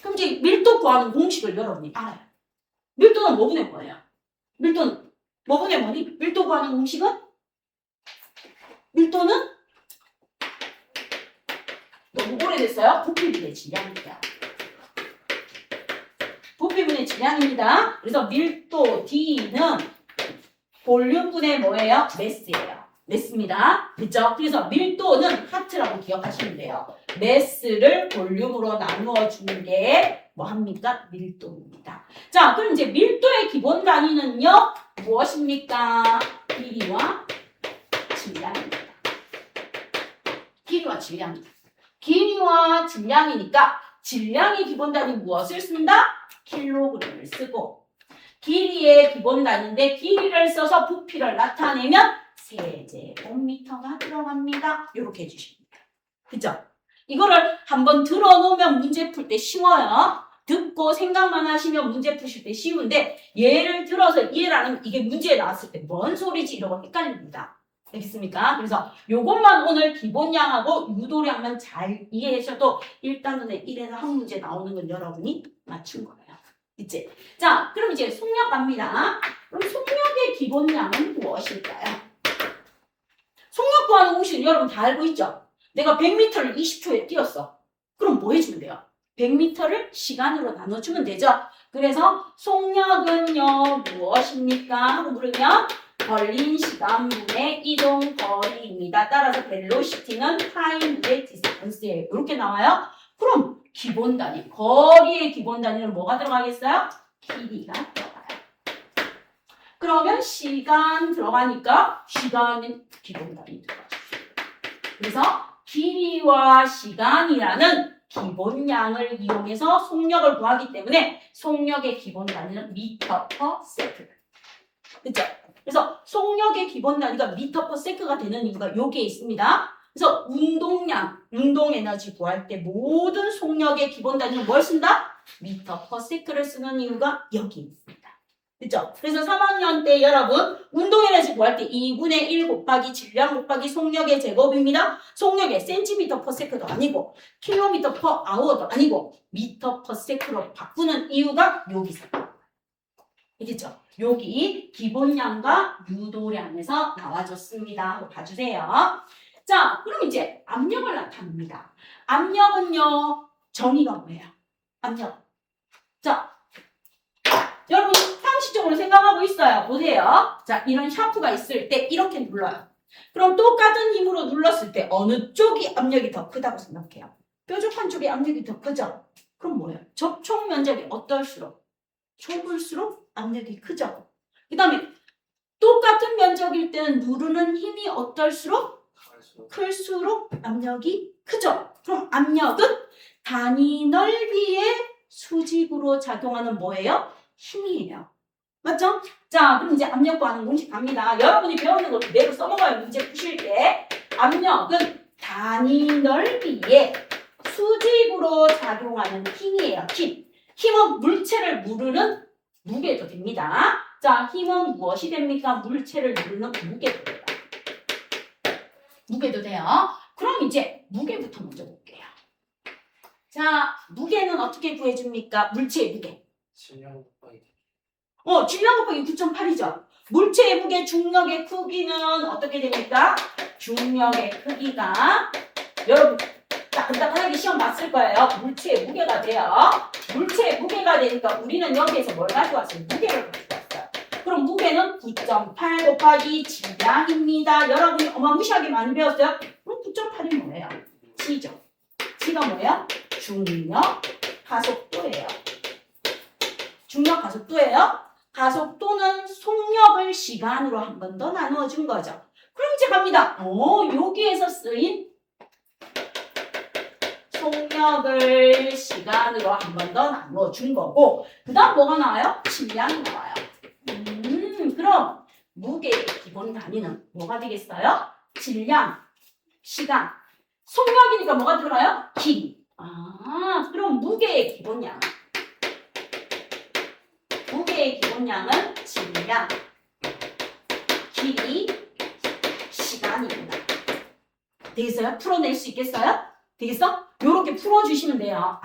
그럼 이제 밀도 구하는 공식을 여러분이 알아요. 밀도는 뭐분의 뭐예요? 밀도는 뭐분의 뭐니? 밀도 구하는 공식은? 밀도는? 너무 오래됐어요? 부피분의 질량입니다. 부피분의 질량입니다. 그래서 밀도 D는 볼륨분의 뭐예요? 매스예요. 매스입니다. 그렇죠? 그래서 밀도는 하트라고 기억하시면 돼요. 매스를 볼륨으로 나누어 주는 게 뭐합니까? 밀도입니다. 자, 그럼 이제 밀도의 기본 단위는요? 무엇입니까? 길이와 질량입니다. 길이와 질량입니다. 길이와 질량이니까 질량의 기본 단위 무엇을 쓴다? 킬로그램을 쓰고 길이의 기본 단위인데 길이를 써서 부피를 나타내면 세제곱미터가 들어갑니다. 이렇게 해주십니다. 그죠? 이거를 한번 들어놓으면 문제 풀 때 쉬워요. 듣고 생각만 하시면 문제 푸실 때 쉬운데 예를 들어서 이해를 안 하면 이게 문제에 나왔을 때 뭔 소리지 이러고 헷갈립니다. 알겠습니까? 그래서 요것만 오늘 기본량하고 유도량만 잘 이해하셔도 일단 눈에 1에서 한 문제 나오는 건 여러분이 맞춘 거예요. 있지? 자, 그럼 이제 속력 갑니다. 그럼 속력의 기본량은 무엇일까요? 속력 구하는 공식은 여러분 다 알고 있죠? 내가 100m를 20초에 뛰었어. 그럼 뭐 해주면 돼요? 100m를 시간으로 나눠주면 되죠? 그래서 속력은요 무엇입니까? 하고 물으면 걸린 시간분의 이동 거리입니다. 따라서 velocity는 time의 distance예요. 이렇게 나와요. 그럼 기본 단위, 거리의 기본 단위는 뭐가 들어가겠어요? 길이가 들어가요. 그러면 시간 들어가니까 시간은 기본 단위 들어가죠. 그래서 길이와 시간이라는 기본량을 이용해서 속력을 구하기 때문에 속력의 기본 단위는 미터 퍼 세컨드. 그렇죠? 그래서 속력의 기본 단위가 미터 퍼 세컨드가 되는 이유가 여기에 있습니다. 그래서 운동량, 운동 에너지 구할 때 모든 속력의 기본 단위는 뭘 쓴다? 미터 퍼 세컨드를 쓰는 이유가 여기 있습니다. 그렇죠? 그래서 3학년 때 여러분 운동 에너지 구할 때 2분의 1 곱하기 질량 곱하기 속력의 제곱입니다. 속력의 센티미터 퍼 세컨드 아니고 킬로미터 퍼 아워도 아니고 미터 퍼 세컨드로 바꾸는 이유가 여기서. 알겠죠? 여기 기본량과 유도량에서 나와줬습니다. 한번 봐주세요. 자, 그럼 이제 압력을 나타냅니다. 압력은요, 정의가 뭐예요? 압력. 자, 여러분 상식적으로 생각하고 있어요. 보세요. 자, 이런 샤프가 있을 때 이렇게 눌러요. 그럼 똑같은 힘으로 눌렀을 때 어느 쪽이 압력이 더 크다고 생각해요? 뾰족한 쪽이 압력이 더 크죠? 그럼 뭐예요? 접촉 면적이 어떨수록? 좁을수록 압력이 크죠? 그 다음에 똑같은 면적일 때는 누르는 힘이 어떨수록? 클수록 압력이 크죠? 그럼 압력은 단위 넓이의 수직으로 작용하는 뭐예요? 힘이에요. 맞죠? 자, 그럼 이제 압력 구하는 공식 갑니다. 여러분이 배우는 거 그대로 써먹어요. 문제 푸실 때. 압력은 단위 넓이의 수직으로 작용하는 힘이에요. 힘. 힘은 물체를 누르는 무게도 됩니다. 자, 힘은 무엇이 됩니까? 물체를 누르는 무게도 돼요. 무게도 돼요. 그럼 이제 무게부터 먼저 볼게요. 자, 무게는 어떻게 구해줍니까? 물체의 무게. 질량 곱하기 질량 곱하기 9.8이죠. 물체의 무게, 중력의 크기는 어떻게 됩니까? 중력의 크기가 여러분 따끈따끈하게 시험 봤을 거예요. 물체의 무게가 돼요. 물체의 무게가 되니까 우리는 여기에서 뭘 가져왔어요? 무게를 가져왔어요. 그럼 무게는 9.8 곱하기 질량입니다. 여러분이 어마무시하게 많이 배웠어요? 그럼 9.8이 뭐예요? G죠. G가 뭐예요? 중력 가속도예요. 중력 가속도예요. 가속도는 속력을 시간으로 한 번 더 나누어 준 거죠. 그럼 이제 갑니다. 여기에서 쓰인 속력을 시간으로 한 번 더 나누어 준 거고, 그 다음 뭐가 나와요? 질량이 나와요. 그럼 무게의 기본 단위는 뭐가 되겠어요? 질량, 시간, 속력이니까 뭐가 들어가요? 길이. 그럼 무게의 기본량은 질량, 길이, 시간입니다. 되겠어요? 풀어낼 수 있겠어요? 되겠어? 요렇게 풀어주시면 돼요.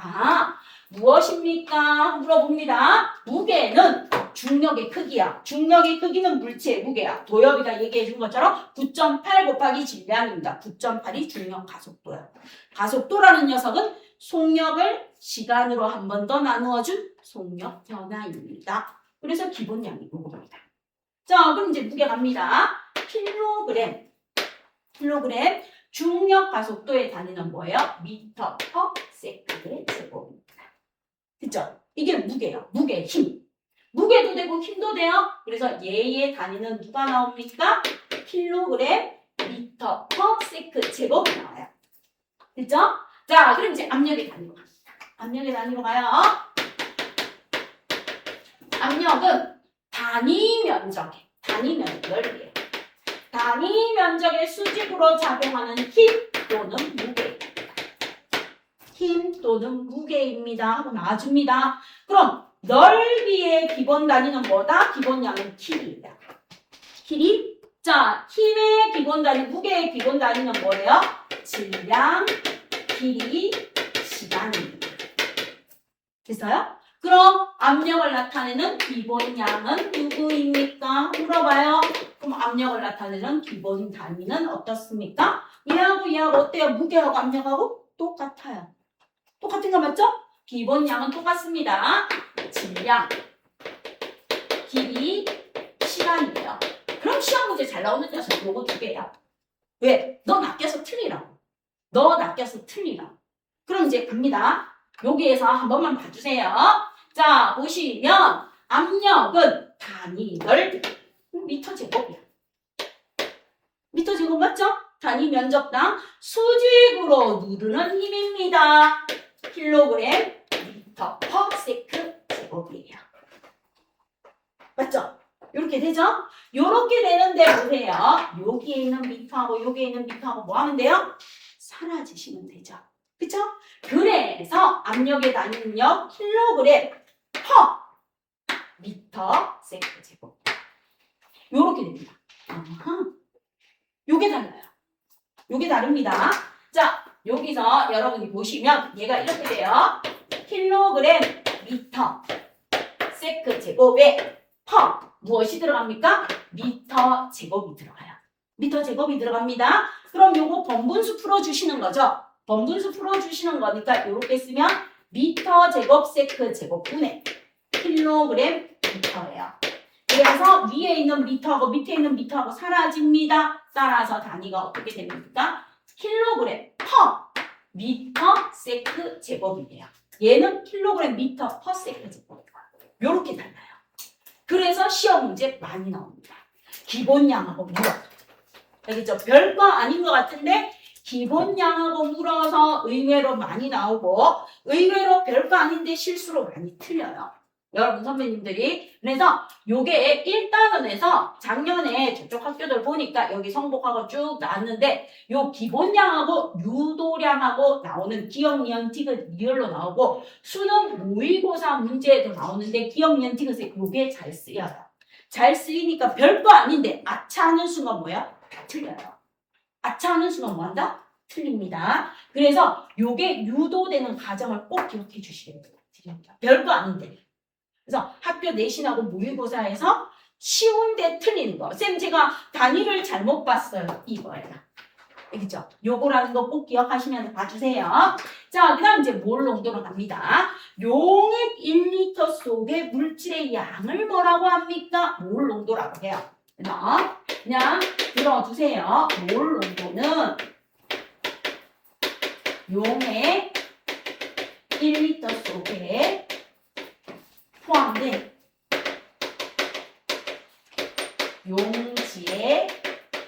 무엇입니까? 물어봅니다. 무게는 중력의 크기야. 중력의 크기는 물체의 무게야. 도엽이가 얘기해 준 것처럼 9.8 곱하기 질량입니다. 9.8이 중력 가속도야. 가속도라는 녀석은 속력을 시간으로 한 번 더 나누어준 속력 변화입니다. 그래서 기본량이 요겁니다. 자, 그럼 이제 무게 갑니다. 킬로그램. 중력 가속도의 단위는 뭐예요? 미터 퍼 세컨드 제곱입니다. 그죠? 이게 무게예요. 무게, 힘. 무게도 되고 힘도 돼요. 그래서 얘의 단위는 누가 나옵니까? 킬로그램 미터 퍼 세컨드 제곱이 나와요. 됐죠? 자, 그럼 이제 압력의 단위로 갑니다. 압력의 단위로 가요. 압력은 단위 면적이에요. 단위 면적의 수직으로 작용하는 힘 또는 무게입니다. 힘 또는 무게입니다. 하고 나와줍니다. 그럼 넓이의 기본 단위는 뭐다? 기본량은 킬입니다. 킬이? 자, 힘의 기본 단위, 무게의 기본 단위는 뭐예요? 질량, 길이, 시간입니다. 됐어요? 그럼 압력을 나타내는 기본량은 누구입니까? 물어봐요. 그럼 압력을 나타내는 기본 단위는 어떻습니까? 얘하고 어때요? 무게하고 압력하고 똑같아요. 똑같은 거 맞죠? 기본량은 똑같습니다. 질량, 길이, 시간이에요. 그럼 시험 문제 잘 나오는 녀석 요거 두 개야. 왜? 너 낚여서 틀리라고. 그럼 이제 갑니다. 여기에서 한 번만 봐주세요. 자, 보시면 압력은 단위 넓이 미터 제곱이야. 미터 제곱 맞죠? 단위 면적당 수직으로 누르는 힘입니다. 킬로그램 미터 퍼 세컨드 제곱이에요. 맞죠? 이렇게 되죠? 이렇게 되는데 보세요. 여기에 있는 미터하고 여기에 있는 미터하고 뭐 하면 돼요? 사라지시면 되죠. 그쵸? 그래서 압력의 단위는요, 킬로그램 퍼 미터 세컨드 제곱. 요렇게 됩니다. 요게 달라요. 요게 다릅니다. 자, 여기서 여러분이 보시면 얘가 이렇게 돼요. 킬로그램 미터 세컨드 제곱에 퍼 무엇이 들어갑니까? 미터 제곱이 들어가요. 미터 제곱이 들어갑니다. 그럼 요거 번분수 풀어주시는 거죠? 번분수 풀어주시는 거니까 이렇게 쓰면 미터 제곱 세컨드 제곱분의 킬로그램 미터예요. 그래서 위에 있는 미터하고 밑에 있는 미터하고 사라집니다. 따라서 단위가 어떻게 됩니까? 킬로그램 퍼 미터 세컨드 제곱이에요. 얘는 킬로그램 미터 퍼 세컨드 제곱. 요렇게 달라요. 그래서 시험 문제 많이 나옵니다. 기본량하고 물어. 알겠죠? 별거 아닌 것 같은데 기본량하고 물어서 의외로 많이 나오고 의외로 별거 아닌데 실수로 많이 틀려요. 여러분 선배님들이. 그래서 요게 1단원에서 작년에 저쪽 학교들 보니까 여기 성복하고 쭉 나왔는데 요 기본량하고 유도량하고 나오는 기억, 니은, 티귿, 리을로 나오고 수능 모의고사 문제에도 나오는데 기억, 니은, 티귿에 요게 잘 쓰여요. 잘 쓰이니까 별거 아닌데 아차 하는 순간 뭐야? 다 틀려요. 아차 하는 순간 뭐한다? 틀립니다. 그래서 요게 유도되는 과정을 꼭 기억해 주시기 바랍니다. 별거 아닌데. 그래서 학교 내신하고 모의고사에서 쉬운데 틀리는 거. 쌤 제가 단위를 잘못 봤어요. 이거예요. 알겠죠? 요거라는 거 꼭 기억하시면서 봐주세요. 자, 그 다음 이제 몰 농도로 갑니다. 용액 1리터 속의 물질의 양을 뭐라고 합니까? 몰 농도라고 해요. 그냥 들어주세요. 몰 농도는 용액 1리터 속에 포함된 용지의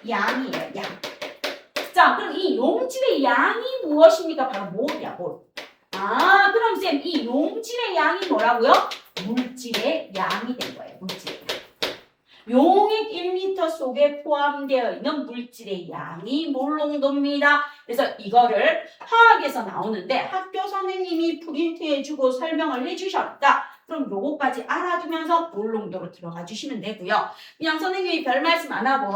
양이에요. 자, 그럼 이 용질의 양이 무엇입니까? 바로 몰이야, 몰. 아, 그럼 쌤, 이 용질의 양이 뭐라고요? 물질의 양이 된 거예요, 물질의 양. 용액 1리터 속에 포함되어 있는 물질의 양이 몰농도입니다. 그래서 이거를 화학에서 나오는데 학교 선생님이 프린트해주고 설명을 해주셨다. 그럼 요거까지 알아두면서 몰농도로 들어가 주시면 되고요. 그냥 선생님이 별 말씀 안 하고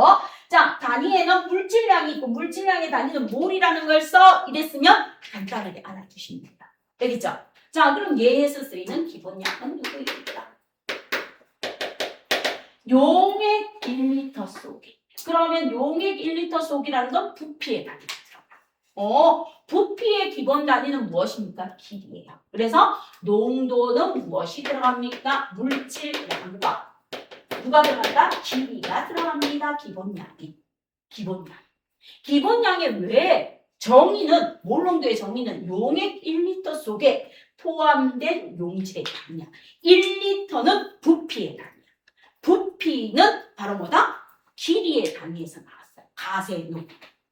자, 단위에는 물질량이 있고 물질량의 단위는 몰이라는 걸 써 이랬으면 간단하게 알아두시면 됩니다. 되겠죠? 자, 그럼 예에서 쓰이는 기본량은 누구입니까? 용액 1리터 속에. 그러면 용액 1리터 속이라는 건 부피의 단위가 들어가. 부피의 기본 단위는 무엇입니까? 길이에요. 그래서 농도는 무엇이 들어갑니까? 물질량과 누가 들어간다? 길이가 들어갑니다. 기본량이. 기본량. 기본량의 왜 정의는 몰농도의 정의는 용액 1리터 속에 포함된 용질의 단위야. 1리터는 부피의 단위야. 부피는 바로 뭐다? 길이의 단위에서 나왔어요. 가세누.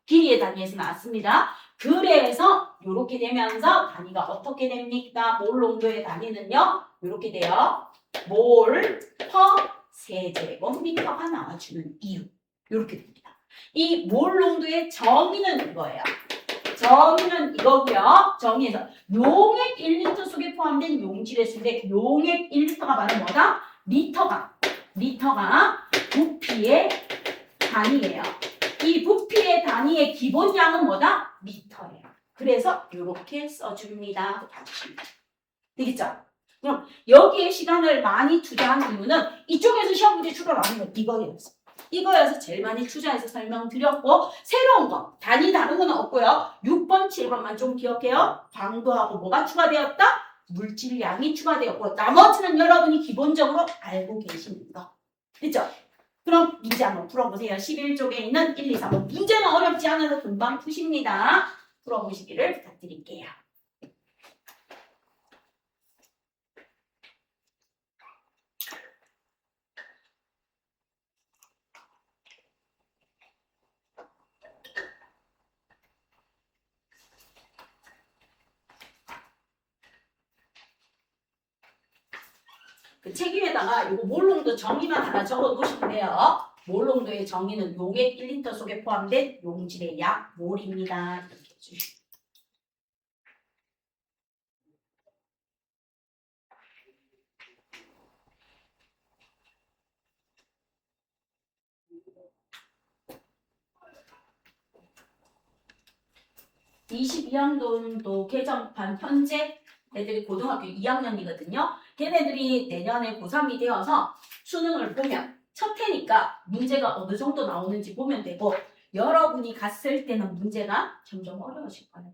길이의 단위에서 나왔습니다. 그래서 이렇게 되면서 단위가 어떻게 됩니까? 몰 농도의 단위는요. 이렇게 돼요. 몰 퍼 세제곱미터가 나와주는 이유. 이렇게 됩니다. 이 몰 농도의 정의는 이거예요. 정의는 이거고요. 정의에서 용액 1리터 속에 포함된 용질의 수인데 용액 1리터가 바로 뭐다? 리터가 부피의 단위예요. 이 부피의 단위의 기본량은 뭐다? 리터예요. 그래서 이렇게 써줍니다. 봐주시면 되겠죠? 그럼 여기에 시간을 많이 투자한 이유는 이쪽에서 시험 문제 출발 안 하는 이거였어. 이거여서 제일 많이 투자해서 설명드렸고 새로운 거 단위 다른 건 없고요. 6번, 7번만 좀 기억해요. 광도하고 뭐가 추가되었다? 물질량이 추가되었고 나머지는 여러분이 기본적으로 알고 계시는 거. 됐죠? 그럼 문제 한번 풀어보세요. 11쪽에 있는 1, 2, 3번. 문제는 어렵지 않아서 금방 푸십니다. 풀어보시기를 부탁드릴게요. 그 책 위에다가 이거 몰농도 정의만 하나 적어 놓으시면 돼요. 몰농도의 정의는 용액 1리터 속에 포함된 용질의 양 몰입니다. 이렇게 해주시고. (22학년도) 개정판 현재 애들이 고등학교 2학년이거든요. 걔네들이 내년에 고3이 되어서 수능을 보면 첫 해니까 문제가 어느 정도 나오는지 보면 되고 여러분이 갔을 때는 문제가 점점 어려워질 거예요.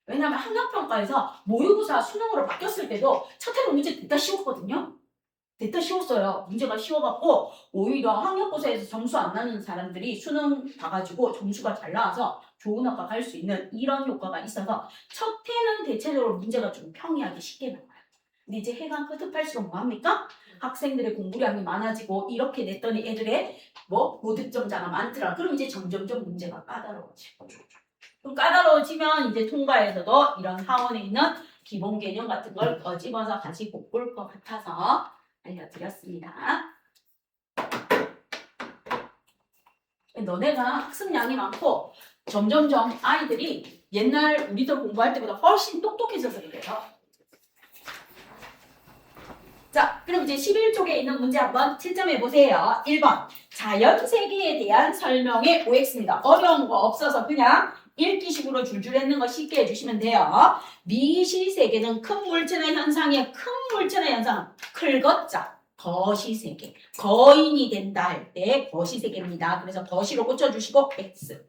왜냐하면 학력평가에서 모의고사 수능으로 바뀌었을 때도 첫 해는 문제 됐다 쉬웠거든요. 됐다 쉬웠어요. 문제가 쉬워갖고 오히려 학력고사에서 점수 안 나는 사람들이 수능 봐가지고 점수가 잘 나와서 좋은 학과 갈 수 있는 이런 효과가 있어서 첫 해는 대체적으로 문제가 좀 평이하게 쉽게 나와요. 근데 이제 해가 거듭할수록 뭐합니까? 학생들의 공부량이 많아지고 이렇게 냈더니 애들의 고득점자가 많더라. 그럼 이제 점점점 문제가 까다로워지고 그럼 까다로워지면 이제 통과에서도 이런 하원에 있는 기본 개념 같은 걸 꺼집어서 가지고 올 것 같아서 알려드렸습니다. 너네가 학습량이 많고 점점점 아이들이 옛날 우리들 공부할 때보다 훨씬 똑똑해져서 그래요. 자, 그럼 이제 11쪽에 있는 문제 한번 채점해 보세요. 1번 자연세계에 대한 설명의 OX입니다. 어려운 거 없어서 그냥 읽기식으로 줄줄 읽는 거 쉽게 해주시면 돼요. 미시세계는 큰 물체나 현상의 큰 물체나 현상은 클것자 거시세계 거인이 된다 할 때 거시세계입니다. 그래서 거시로 꽂혀주시고 X.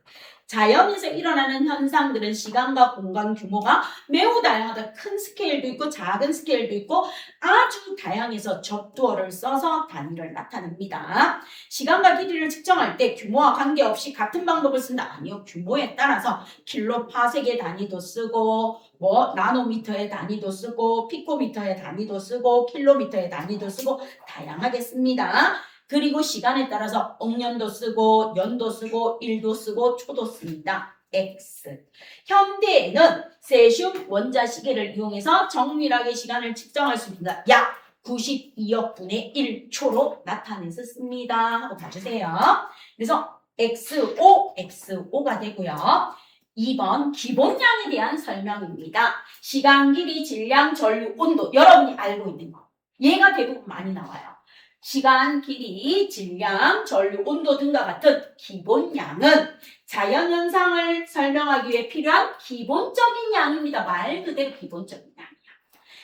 자연에서 일어나는 현상들은 시간과 공간 규모가 매우 다양하다. 큰 스케일도 있고 작은 스케일도 있고 아주 다양해서 접두어를 써서 단위를 나타냅니다. 시간과 길이를 측정할 때 규모와 관계없이 같은 방법을 쓴다. 아니요. 규모에 따라서 킬로파섹의 단위도 쓰고 나노미터의 단위도 쓰고 피코미터의 단위도 쓰고 킬로미터의 단위도 쓰고 다양하게 씁니다. 그리고 시간에 따라서 억년도 쓰고 년도 쓰고 일도 쓰고 초도 씁니다. x. 현대에는 세슘 원자시계를 이용해서 정밀하게 시간을 측정할 수 있습니다. 약 92억 분의 1초로 나타냈었습니다. 하고 봐주세요. 그래서 XO가 되고요. 2번 기본량에 대한 설명입니다. 시간, 길이, 질량, 전류, 온도. 여러분이 알고 있는 거. 얘가 대부분 많이 나와요. 시간, 길이, 질량, 전류, 온도 등과 같은 기본량은 자연현상을 설명하기 위해 필요한 기본적인 양입니다. 말 그대로 기본적인 양이야.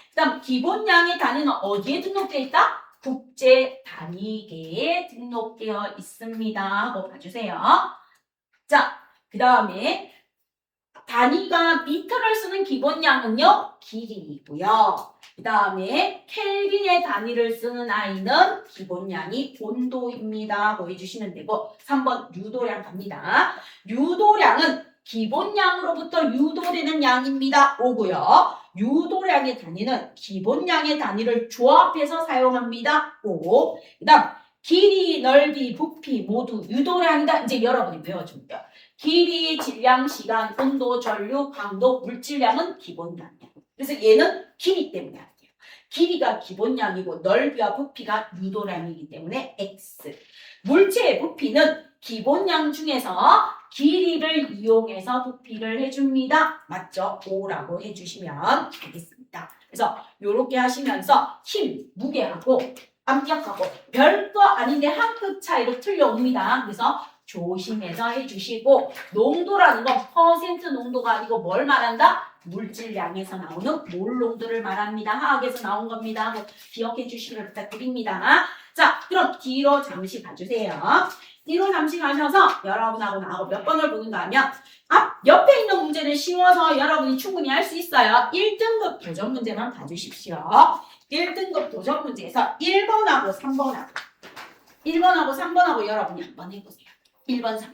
그 다음 기본량의 단위는 어디에 등록되어 있다? 국제 단위계에 등록되어 있습니다. 하고 봐주세요. 자, 그 다음에 단위가 미터를 쓰는 기본량은요, 길이이고요. 그 다음에 켈빈의 단위를 쓰는 아이는 기본량이 온도입니다. 보여주시면 되고 3번 유도량 갑니다. 유도량은 기본량으로부터 유도되는 양입니다. 5고요. 유도량의 단위는 기본량의 단위를 조합해서 사용합니다. 5. 그 다음 길이, 넓이, 부피 모두 유도량이다. 이제 여러분이 외워주면 돼요. 길이, 질량, 시간, 온도, 전류, 강도, 물질량은 기본량이야. 그래서 얘는 길이 때문에 안 돼요. 길이가 기본량이고 넓이와 부피가 유도량이기 때문에 X. 물체의 부피는 기본량 중에서 길이를 이용해서 부피를 해줍니다. 맞죠? O라고 해주시면 되겠습니다. 그래서 이렇게 하시면서 힘, 무게하고 압력하고 별거 아닌데 한 끗 차이로 틀려옵니다. 그래서 조심해서 해주시고 농도라는 건 퍼센트 농도가 아니고 뭘 말한다? 물질량에서 나오는 몰 농도를 말합니다. 화학에서 나온 겁니다. 하고 기억해 주시면 부탁드립니다. 자, 그럼 뒤로 잠시 가주세요. 뒤로 잠시 가셔서 여러분하고 나하고 몇 번을 보는가 하면 옆에 있는 문제는 쉬워서 여러분이 충분히 할 수 있어요. 1등급 도전 문제만 봐주십시오. 1등급 도전 문제에서 1번하고 3번하고 여러분이 한번 해보세요. 1번, 3번.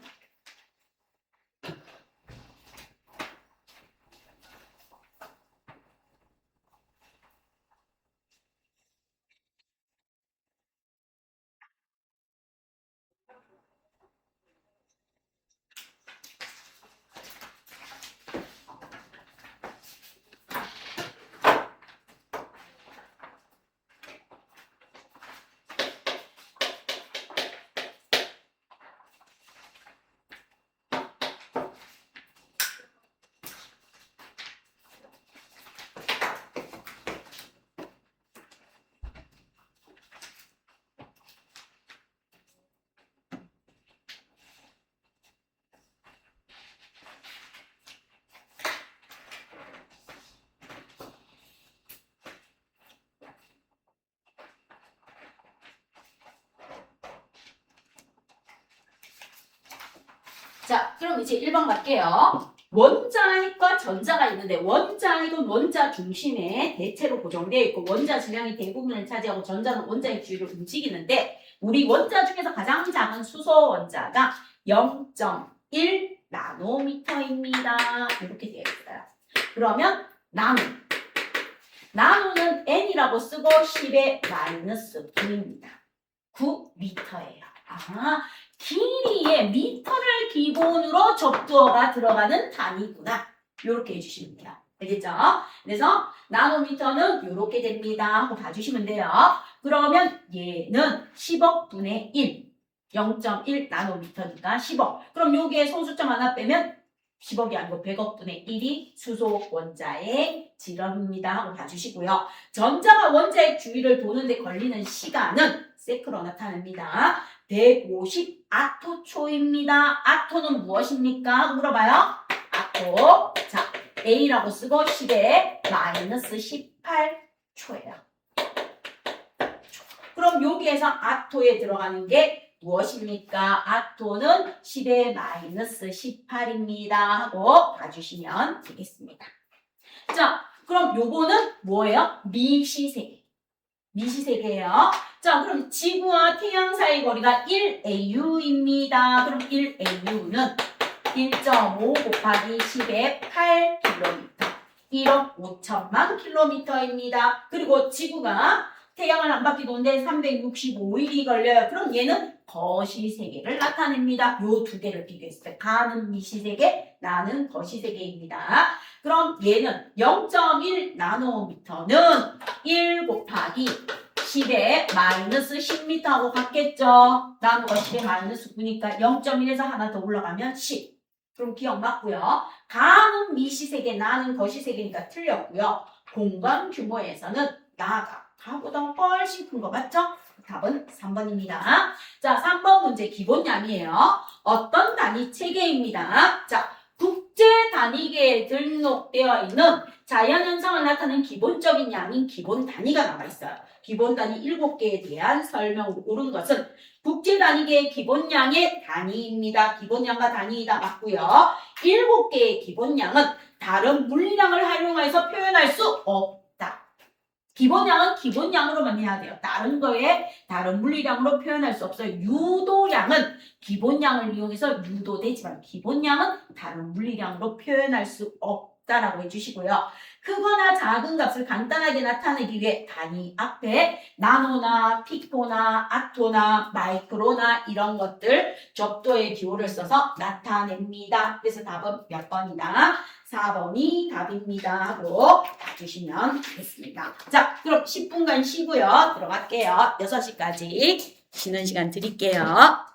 자, 그럼 이제 1번 갈게요. 원자핵과 전자가 있는데 원자핵은 원자 중심에 대체로 고정되어 있고 원자 질량이 대부분을 차지하고 전자는 원자의 주위를 움직이는데 우리 원자 중에서 가장 작은 수소 원자가 0.1 나노미터입니다. 이렇게 되어 있어요. 그러면 나노는 n이라고 쓰고 10의 마이너스 9입니다. 9미터예요. 길이에 미터를 기본으로 접두어가 들어가는 단위구나. 이렇게 해주시면 돼요. 알겠죠? 그래서 나노미터는 이렇게 됩니다. 하고 봐주시면 돼요. 그러면 얘는 10억 분의 1, 0.1 나노미터니까 10억. 그럼 여기에 소수점 하나 빼면 10억이 아니고 100억 분의 1이 수소 원자의 질량입니다. 하고 봐주시고요. 전자가 원자의 주위를 도는데 걸리는 시간은 세크로 나타납니다. 150 아토초입니다. 아토는 무엇입니까? 물어봐요. 아토. 자, A라고 쓰고 10에 마이너스 18초예요. 그럼 여기에서 아토에 들어가는 게 무엇입니까? 아토는 10에 마이너스 18입니다. 하고 봐주시면 되겠습니다. 자, 그럼 요거는 뭐예요? 미시세계예요. 자, 그럼 지구와 태양 사이 거리가 1AU입니다. 그럼 1AU는 1.5 곱하기 10의 8km. 1억 5천만 킬로미터입니다. 그리고 지구가 태양을 한 바퀴 도는데 365일이 걸려요. 그럼 얘는 거시세계를 나타냅니다. 요 두 개를 비교했을 때 가는 미시세계, 나는 거시세계입니다. 그럼 얘는 0.1 나노미터는 1 곱하기 10에 마이너스 10m하고 같겠죠. 나노가 10에 마이너스 9니까 0.1에서 하나 더 올라가면 10. 그럼 기억 맞고요. 가는 미시세계, 나는 거시세계니까 틀렸고요. 공간 규모에서는 나가 가보다 훨씬 큰 거 맞죠? 답은 3번입니다. 자, 3번 문제 기본량이에요. 어떤 단위 체계입니다. 자, 국제 단위계에 등록되어 있는 자연현상을 나타내는 기본적인 양인 기본 단위가 나와 있어요. 기본 단위 7개에 대한 설명으로 옳은 것은 국제 단위계의 기본량의 단위입니다. 기본량과 단위이다 맞고요. 7개의 기본량은 다른 물리량을 활용해서 표현할 수 없다. 기본량은 기본량으로만 해야 돼요. 다른 거에 다른 물리량으로 표현할 수 없어요. 유도량은 기본량을 이용해서 유도되지만 기본량은 다른 물리량으로 표현할 수 없다라고 해주시고요. 크거나 작은 값을 간단하게 나타내기 위해 단위 앞에 나노나 피코나 아토나 마이크로나 이런 것들 적도의 기호를 써서 나타냅니다. 그래서 답은 몇 번이다? 4번이 답입니다 하고 봐주시면 되겠습니다. 자, 그럼 10분간 쉬고요. 들어갈게요. 6시까지 쉬는 시간 드릴게요.